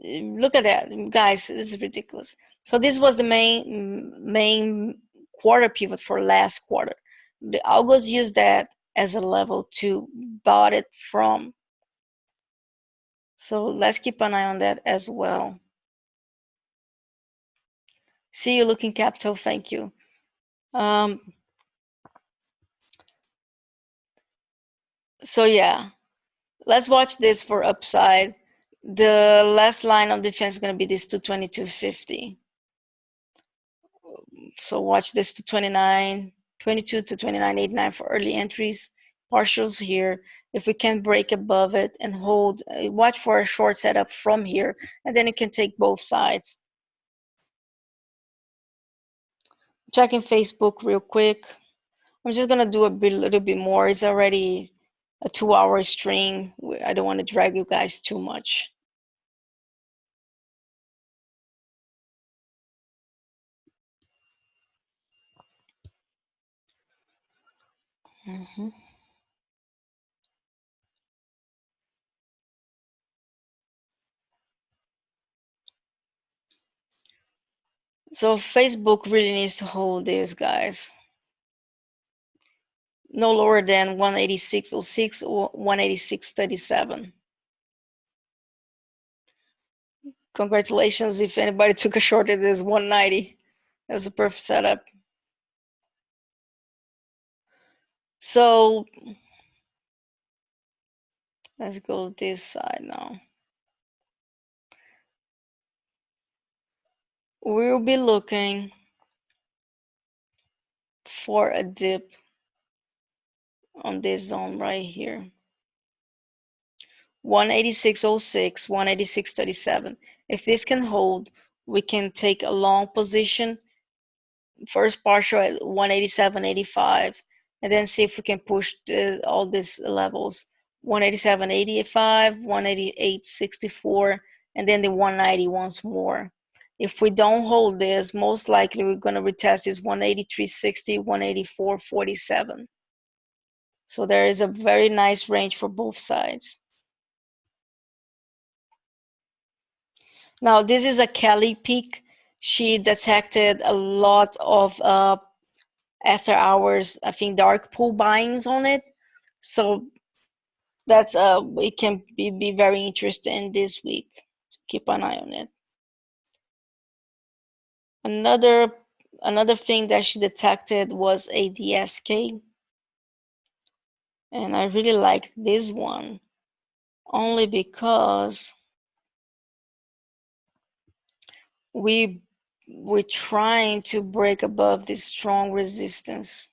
look at that, guys. This is ridiculous. So this was the main quarter pivot for last quarter. The algos use that as a level to bought it from. So let's keep an eye on that as well. See you, Looking Capital. Thank you. So yeah, let's watch this for upside. The last line of defense is going to be this 222.50. So watch this 229, 22 to 29.89 for early entries. Partials here. If we can break above it and hold, watch for a short setup from here, and then you can take both sides. Checking Facebook real quick. I'm just gonna do a little bit more. It's already a 2-hour stream. I don't want to drag you guys too much. So Facebook really needs to hold this, guys. No lower than 186.06 or 186.37. Congratulations if anybody took a short at this 190. That was a perfect setup. So let's go this side now. We'll be looking for a dip on this zone right here. 186.06, 186.37. If this can hold, we can take a long position, first partial at 187.85, and then see if we can push all these levels. 187.85, 188.64, and then the 190 once more. If we don't hold this, most likely we're going to retest this 183.60, 184.47. So there is a very nice range for both sides. Now, this is a Kelly peak. She detected a lot of after hours, I think, dark pool buyings on it. So that's it can be very interesting this week. So keep an eye on it. Another thing that she detected was ADSK. And I really like this one only because we're trying to break above this strong resistance.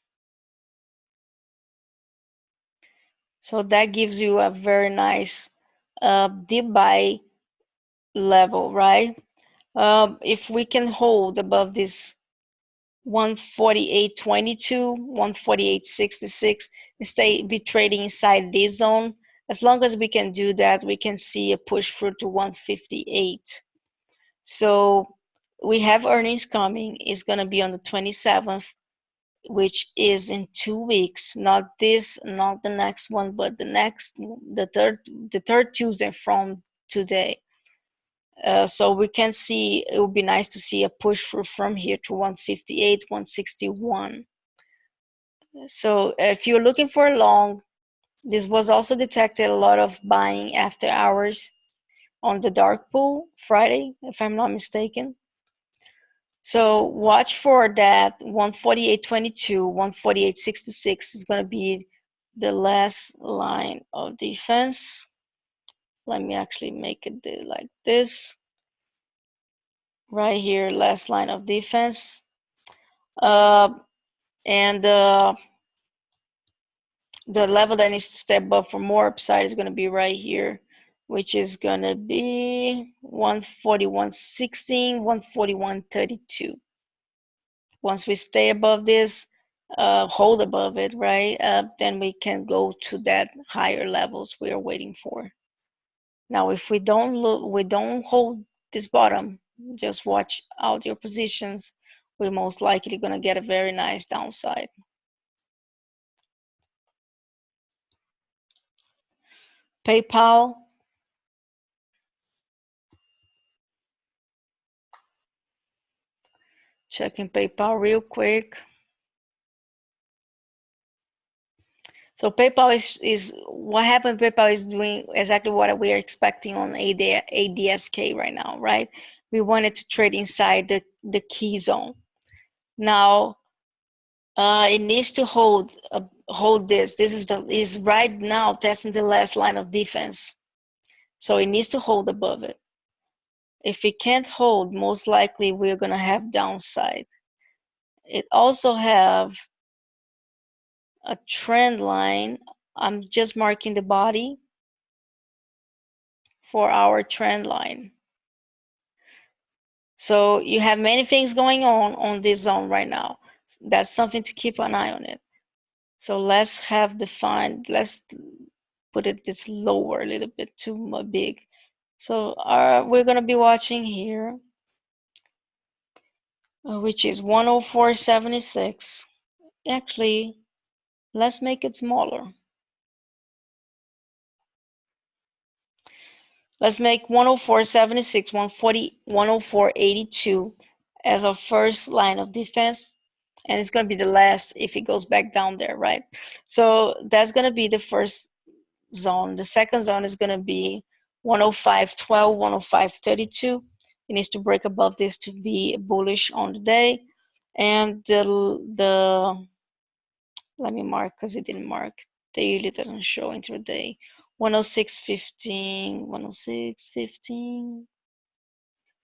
So that gives you a very nice deep buy level, right? If we can hold above this 148.22, 148.66, be trading inside this zone. As long as we can do that, we can see a push through to 158. So we have earnings coming. It's going to be on the 27th, which is in 2 weeks. Not this, not the next one, but the third Tuesday from today. So we can see, it would be nice to see a push through from here to 158, 161. So if you're looking for a long, this was also detected a lot of buying after hours on the dark pool Friday, if I'm not mistaken. So watch for that 148.22, 148.66 is going to be the last line of defense. Let me actually make it like this. Right here, last line of defense. And the level that needs to step up for more upside is going to be right here, which is going to be 141.16, 141.32. Once we stay above this, hold above it, right? Then we can go to that higher levels we are waiting for. Now, if we don't hold this bottom, just watch out your positions. we're most likely going to get a very nice downside. PayPal. Checking PayPal real quick. So PayPal is what happened. PayPal is doing exactly what we are expecting on ADSK right now, right? We wanted to trade inside the key zone. Now it needs to hold this. This is right now testing the last line of defense. So it needs to hold above it. If it can't hold, most likely we're gonna have downside. It also have a trend line. I'm just marking the body for our trend line. So you have many things going on this zone right now. That's something to keep an eye on it. So let's have defined, let's put it this lower a little bit too big. So we're gonna be watching here, which is 104.76. Actually, let's make it smaller. Let's make 104.76, 104.82 as our first line of defense. And it's going to be the last if it goes back down there, right? So that's going to be the first zone. The second zone is going to be 105.12, 105.32. It needs to break above this to be bullish on the day. And let me mark because it didn't mark. Daily doesn't show intraday. 106.15, 106.15.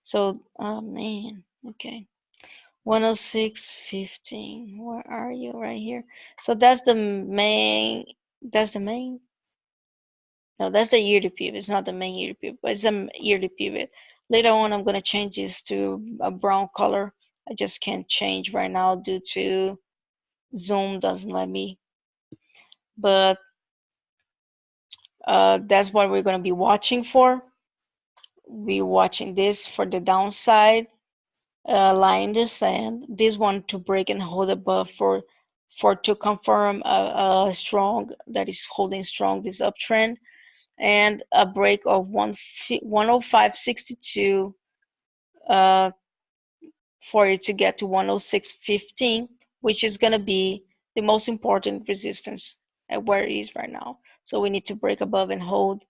So, oh man, okay. 106.15. Where are you? Right here. So that's the main. That's the main. No, that's the yearly pivot. It's not the main yearly pivot, but it's a yearly pivot. Later on, I'm gonna change this to a brown color. I just can't change right now due to Zoom doesn't let me. But that's what we're gonna be watching for. We're watching this for the downside. Line in the sand. This one to break and hold above for to confirm a strong that is holding strong this uptrend, and a break of 105.62 for it to get to 106.15, which is going to be the most important resistance at where it is right now. So we need to break above and hold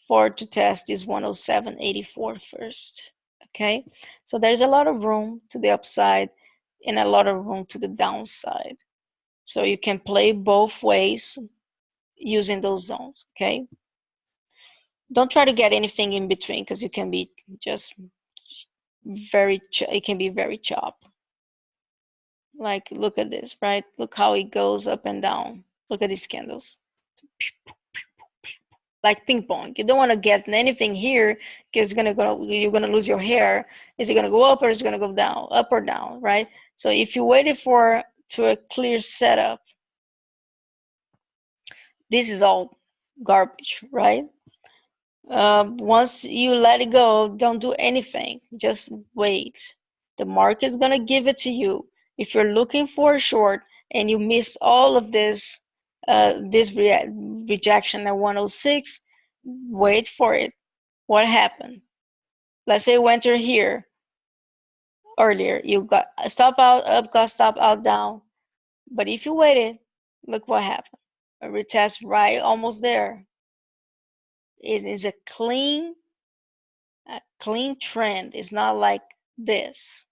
for to test this 107.84 first. Okay, so there's a lot of room to the upside and a lot of room to the downside. So you can play both ways using those zones, okay? Don't try to get anything in between because you can be just it can be very choppy. Like, look at this, right? Look how it goes up and down. Look at these candles. Like ping pong. You don't want to get anything here because you're gonna lose your hair. Is it gonna go up or is it gonna go down? Up or down, right? So if you waited to a clear setup, this is all garbage, right? Once you let it go, don't do anything. Just wait. The market's gonna give it to you. If you're looking for a short and you miss all of this, rejection at 106, wait for it. What happened? Let's say you enter here earlier. You got a stop out up, got stop out down. But if you waited, look what happened. A retest right almost there. It is a clean trend. It's not like this.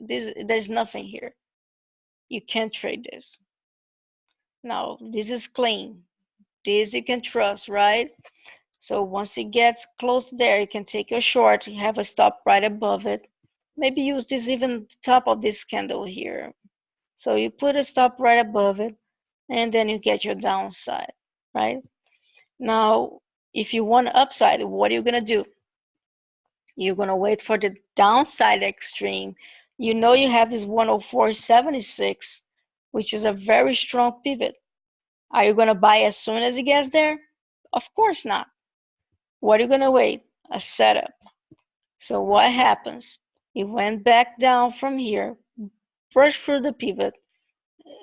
There's nothing here. You can't trade this. No, this is clean. This you can trust, right? So once it gets close there, you can take your short, you have a stop right above it. Maybe use this even top of this candle here. So you put a stop right above it, and then you get your downside, right? Now, if you want upside, what are you gonna do? You're gonna wait for the downside extreme. You know you have this 104.76, which is a very strong pivot. Are you gonna buy as soon as it gets there? Of course not. What are you gonna wait? A setup. So what happens? It went back down from here, pushed through the pivot,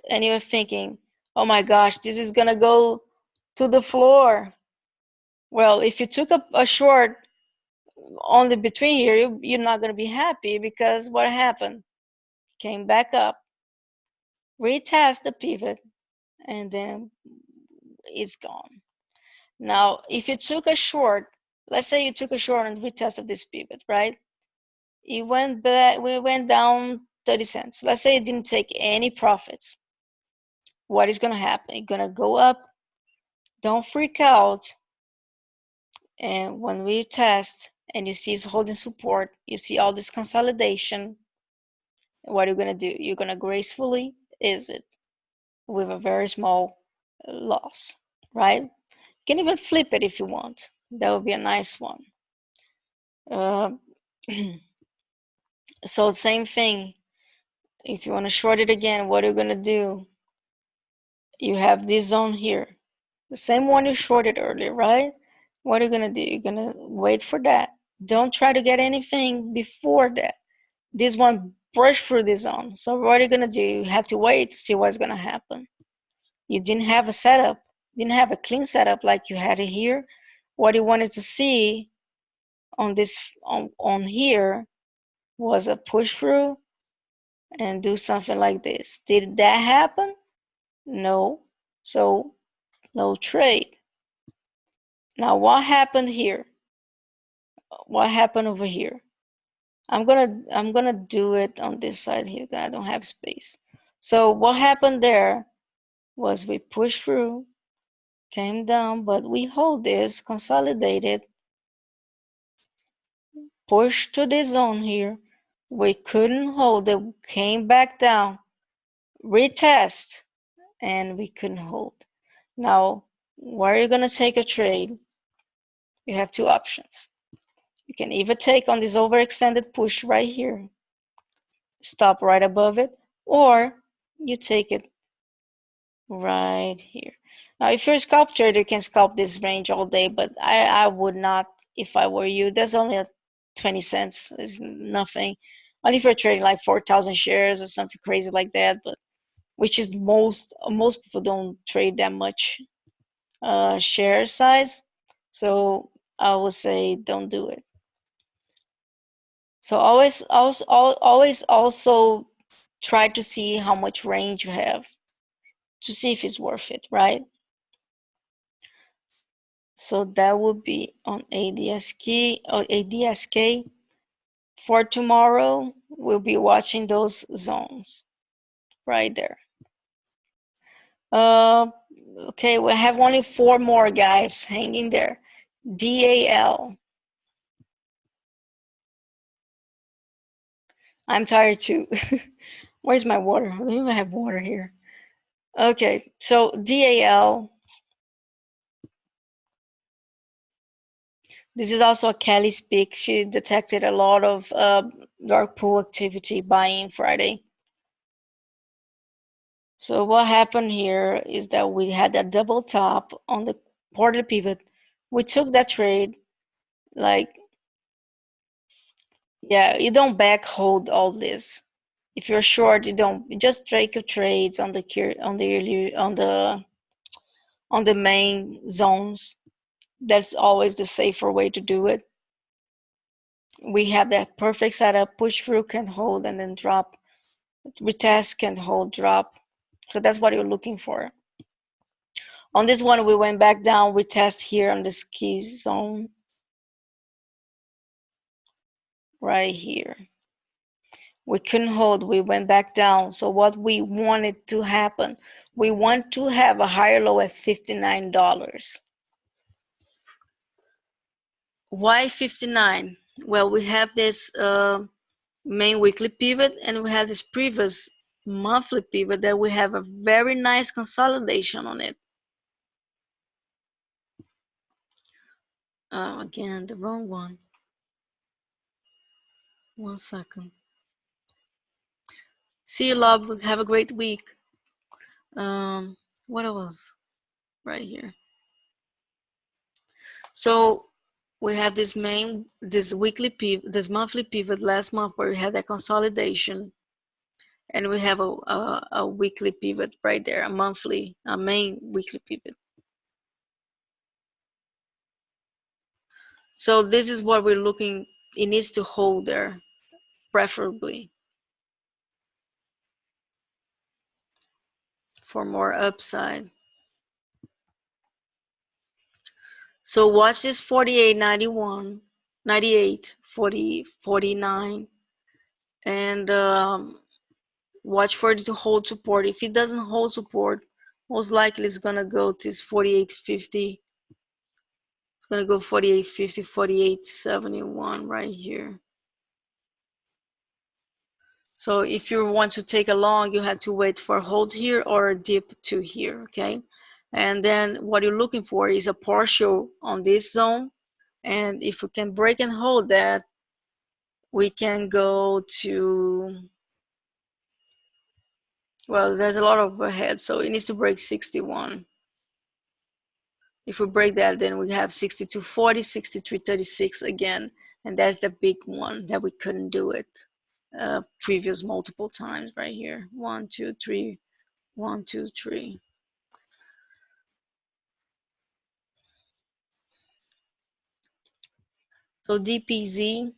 and you're thinking, oh my gosh, this is gonna go to the floor. Well, if you took a short only between here, you're not gonna be happy, because what happened? Came back up, retest the pivot, and then it's gone. Now, if you took a short, let's say you took a short and retested this pivot, right? It went back, we went down 30 cents. Let's say it didn't take any profits. What is gonna happen? It's gonna go up. Don't freak out. And when we test and you see it's holding support, you see all this consolidation, what are you gonna do? You're gonna gracefully exit with a very small loss, right? You can even flip it if you want. That would be a nice one. So same thing. If you want to short it again, what are you gonna do? You have this zone here, the same one you shorted earlier, right? What are you gonna do? You're gonna wait for that. Don't try to get anything before that. This one pushed through this zone. So what are you gonna do? You have to wait to see what's gonna happen. You didn't have a setup, didn't have a clean setup like you had it here. What you wanted to see on this on here was a push through and do something like this. Did that happen? No. So no trade. Now what happened here? What happened over here? I'm gonna do it on this side here. I don't have space. So what happened there was we pushed through, came down, but we hold this, consolidated, pushed to this zone here. We couldn't hold it, came back down, retest, and we couldn't hold. Now, where are you gonna take a trade? You have two options. You can either take on this overextended push right here, stop right above it, or you take it right here. Now, if you're a scalp trader, you can scalp this range all day, but I would not if I were you. That's only a 20 cents. It's nothing. Only if you're trading like 4,000 shares or something crazy like that, but which is most people don't trade that much share size. So I would say don't do it. So always also try to see how much range you have to see if it's worth it, right? So that would be on ADSK or ADSK. For tomorrow, we'll be watching those zones right there. Okay, we have only 4 more guys hanging there. DAL. I'm tired too. Where's my water? I don't even have water here. Okay, so DAL. This is also a Kelly speak. She detected a lot of dark pool activity buying Friday. So what happened here is that we had that double top on the quarterly pivot. We took that trade, like, yeah, you don't back hold all this. If you're short, you don't, you just take your trades on the main zones. That's always the safer way to do it. We have that perfect setup, push through, can hold, and then drop. Retest, can hold, drop. So that's what you're looking for. On this one, we went back down, retest here on this key zone. Right here. We couldn't hold, we went back down. So what we wanted to happen, we want to have a higher low at $59. Why 59? Well, we have this main weekly pivot, and we have this previous monthly pivot that we have a very nice consolidation on it. Again, the wrong one. 1 second. See you, love. Have a great week. What else? Right here. So we have this monthly pivot last month where we had that consolidation, and we have a weekly pivot right there, a main weekly pivot. So this is what we're looking, it needs to hold there, preferably, for more upside. So watch this 48.91, 98, 40, 49, and watch for it to hold support. If it doesn't hold support, most likely it's gonna go to this 48.50. It's gonna go 48.50, 48.71 right here. So if you want to take a long, you have to wait for a hold here or a dip to here, okay? And then what you're looking for is a partial on this zone. And if we can break and hold that, we can go to, well, there's a lot of overhead, so it needs to break 61. If we break that, then we have 62.40, 63.36 again, and that's the big one that we couldn't do it previous multiple times right here. 1, 2, 3, 1, 2, 3. So DPZ,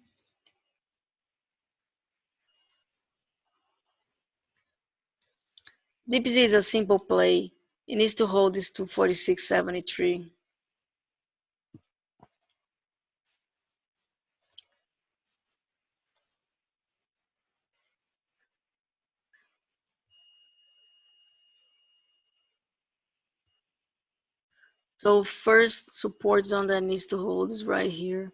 DPZ is a simple play. It needs to hold this to 46.73. So first support zone that needs to hold is right here.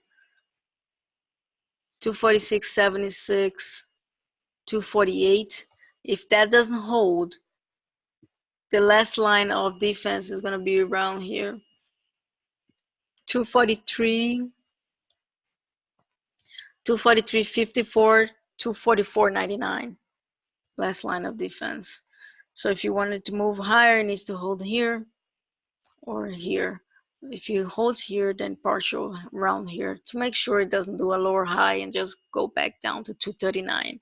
246.76, 248. If that doesn't hold, the last line of defense is going to be around here. 243, 243.54, 244.99. Last line of defense. So if you wanted to move higher, it needs to hold here or here. If you hold here, then partial around here to make sure it doesn't do a lower high and just go back down to 239.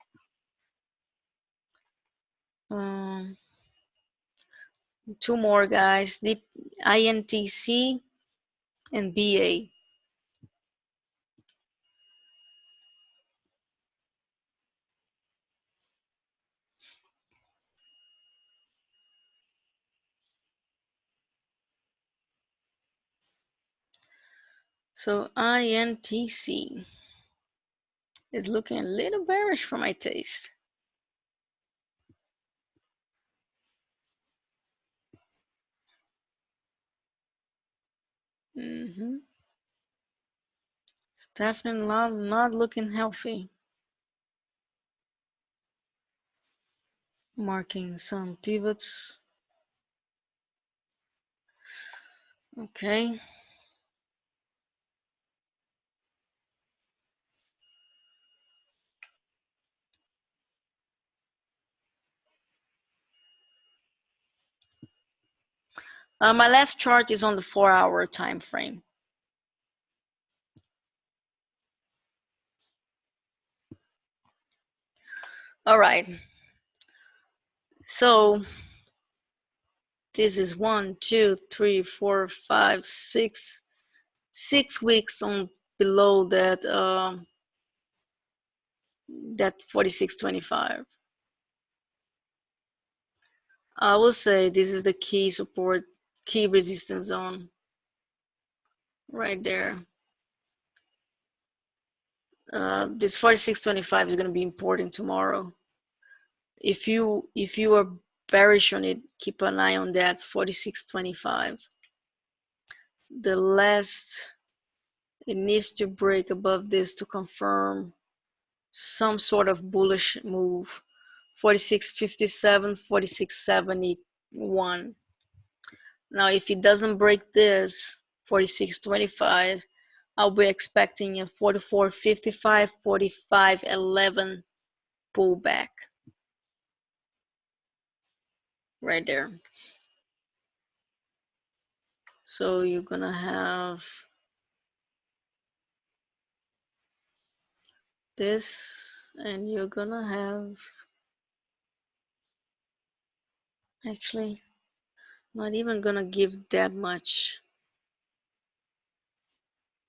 Two more guys, the INTC and BA. So INTC is looking a little bearish for my taste. It's definitely not looking healthy. Marking some pivots. Okay. My left chart is on the 4-hour time frame. All right. So this is 1, 2, 3, 4, 5, 6 weeks on below that that 46.25. I will say this is the key support, key resistance zone right there. This 46.25 is going to be important tomorrow. If you are bearish on it, keep an eye on that 46.25. The last, it needs to break above this to confirm some sort of bullish move. 46.57, 46.71. Now, if it doesn't break this 46.25, I'll be expecting a 44.55, 45.11 pullback right there. So you're gonna have this, and you're gonna have, actually, not even gonna give that much.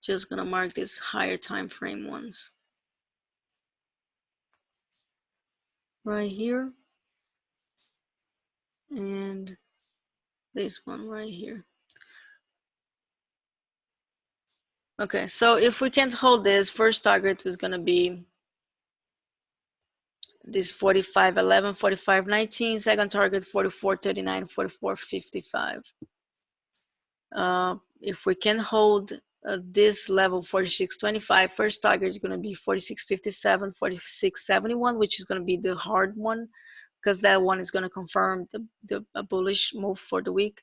Just gonna mark these higher time frame ones. Right here. And this one right here. Okay, so if we can't hold this, first target was gonna be this 45.11, 45.19, second target 44.39, 44.55. If we can hold this level 46.25, first target is going to be 46.57, 46.71, which is going to be the hard one, because that one is going to confirm the bullish move for the week.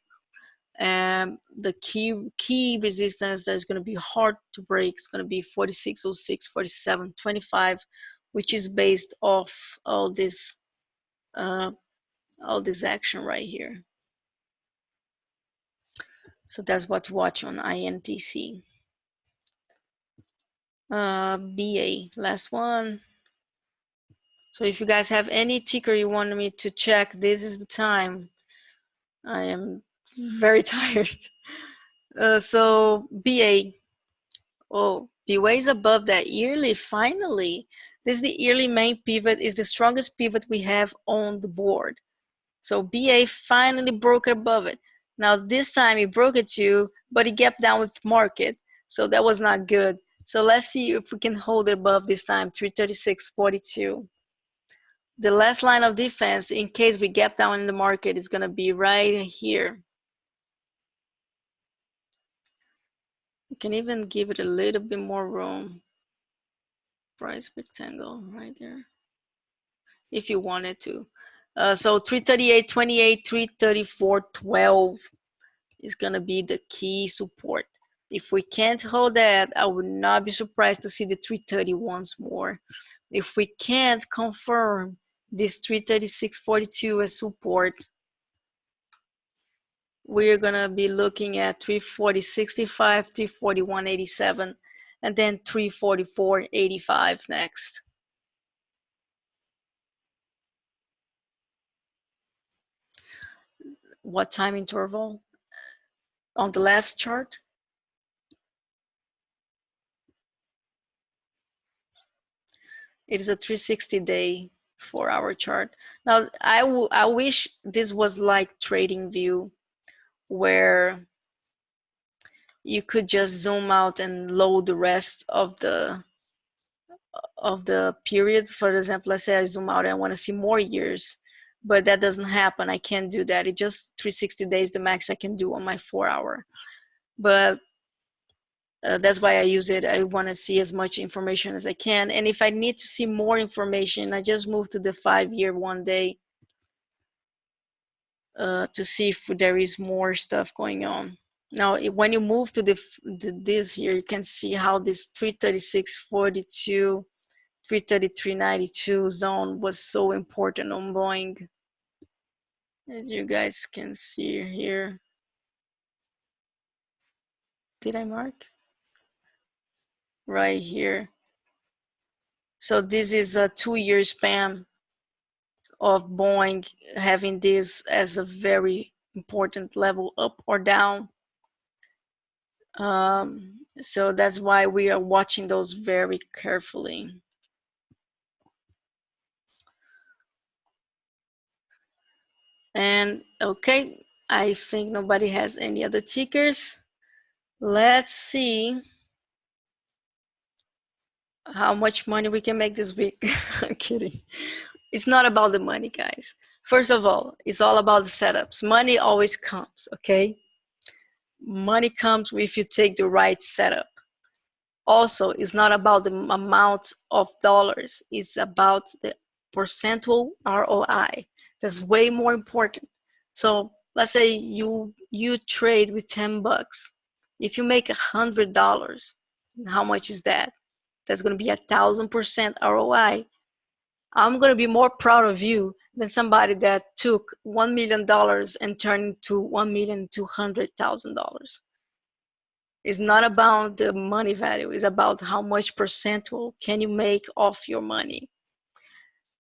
And the key resistance that is going to be hard to break is going to be 46.06, 47.25, which is based off all this action right here. So that's what to watch on INTC. BA, last one. So if you guys have any ticker you want me to check, this is the time. I am very tired. So BA, oh, BA is above that yearly, finally. This is the yearly main pivot, is the strongest pivot we have on the board. So BA finally broke above it. Now this time it broke it too, but it gapped down with market. So that was not good. So let's see if we can hold it above this time, 336.42. The last line of defense, in case we gap down in the market, is gonna be right here. You can even give it a little bit more room. Price rectangle right there, if you wanted to. So 338.28, 334.12 is gonna be the key support. If we can't hold that, I would not be surprised to see the 330 once more. If we can't confirm this 336.42 as support, we're gonna be looking at 340.65, 341.87, and then 344.85 next. What time interval? On the left chart, it is a 360-day 4-hour chart. Now, I wish this was like TradingView, where you could just zoom out and load the rest of the period. For example, let's say I zoom out and I want to see more years, but that doesn't happen. I can't do that. It just 360 days, the max I can do on my 4-hour. But that's why I use it. I want to see as much information as I can. And if I need to see more information, I just move to the 5-year 1 day to see if there is more stuff going on. Now, when you move to this here, you can see how this 336.42, 333.92 zone was so important on Boeing. As you guys can see here. Did I mark? Right here. So this is a 2-year span of Boeing having this as a very important level, up or down. So that's why we are watching those very carefully. And okay, I think nobody has any other tickers. Let's see how much money we can make this week. I'm kidding. It's not about the money, guys. First of all, it's all about the setups. Money always comes, okay? Money comes if you take the right setup. Also, it's not about the amount of dollars. It's about the percentual ROI. That's way more important. So let's say you trade with 10 bucks. If you make $100, how much is that? That's going to be 1,000% ROI. I'm going to be more proud of you than somebody that took $1 million and turned to $1,200,000. It's not about the money value. It's about how much percentile can you make off your money.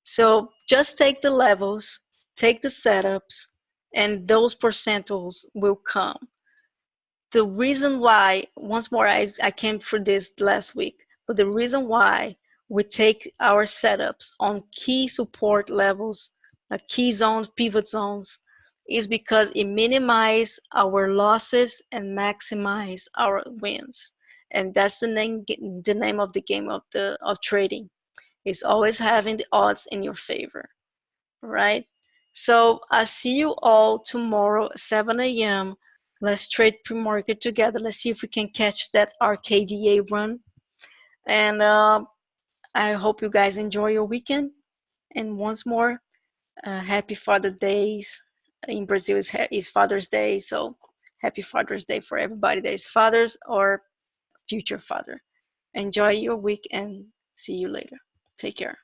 So just take the levels, take the setups, and those percentiles will come. The reason why, once more, I came through this last week, but the reason why we take our setups on key support levels, key zones, pivot zones, is because it minimizes our losses and maximize our wins. And that's the name of the game of trading. It's always having the odds in your favor, right? So I'll see you all tomorrow at 7 a.m. Let's trade pre-market together. Let's see if we can catch that RKDA run. And I hope you guys enjoy your weekend. And once more, happy Father's Days. In Brazil is Father's Day, so happy Father's Day for everybody that is fathers or future father. Enjoy your week and see you later. Take care.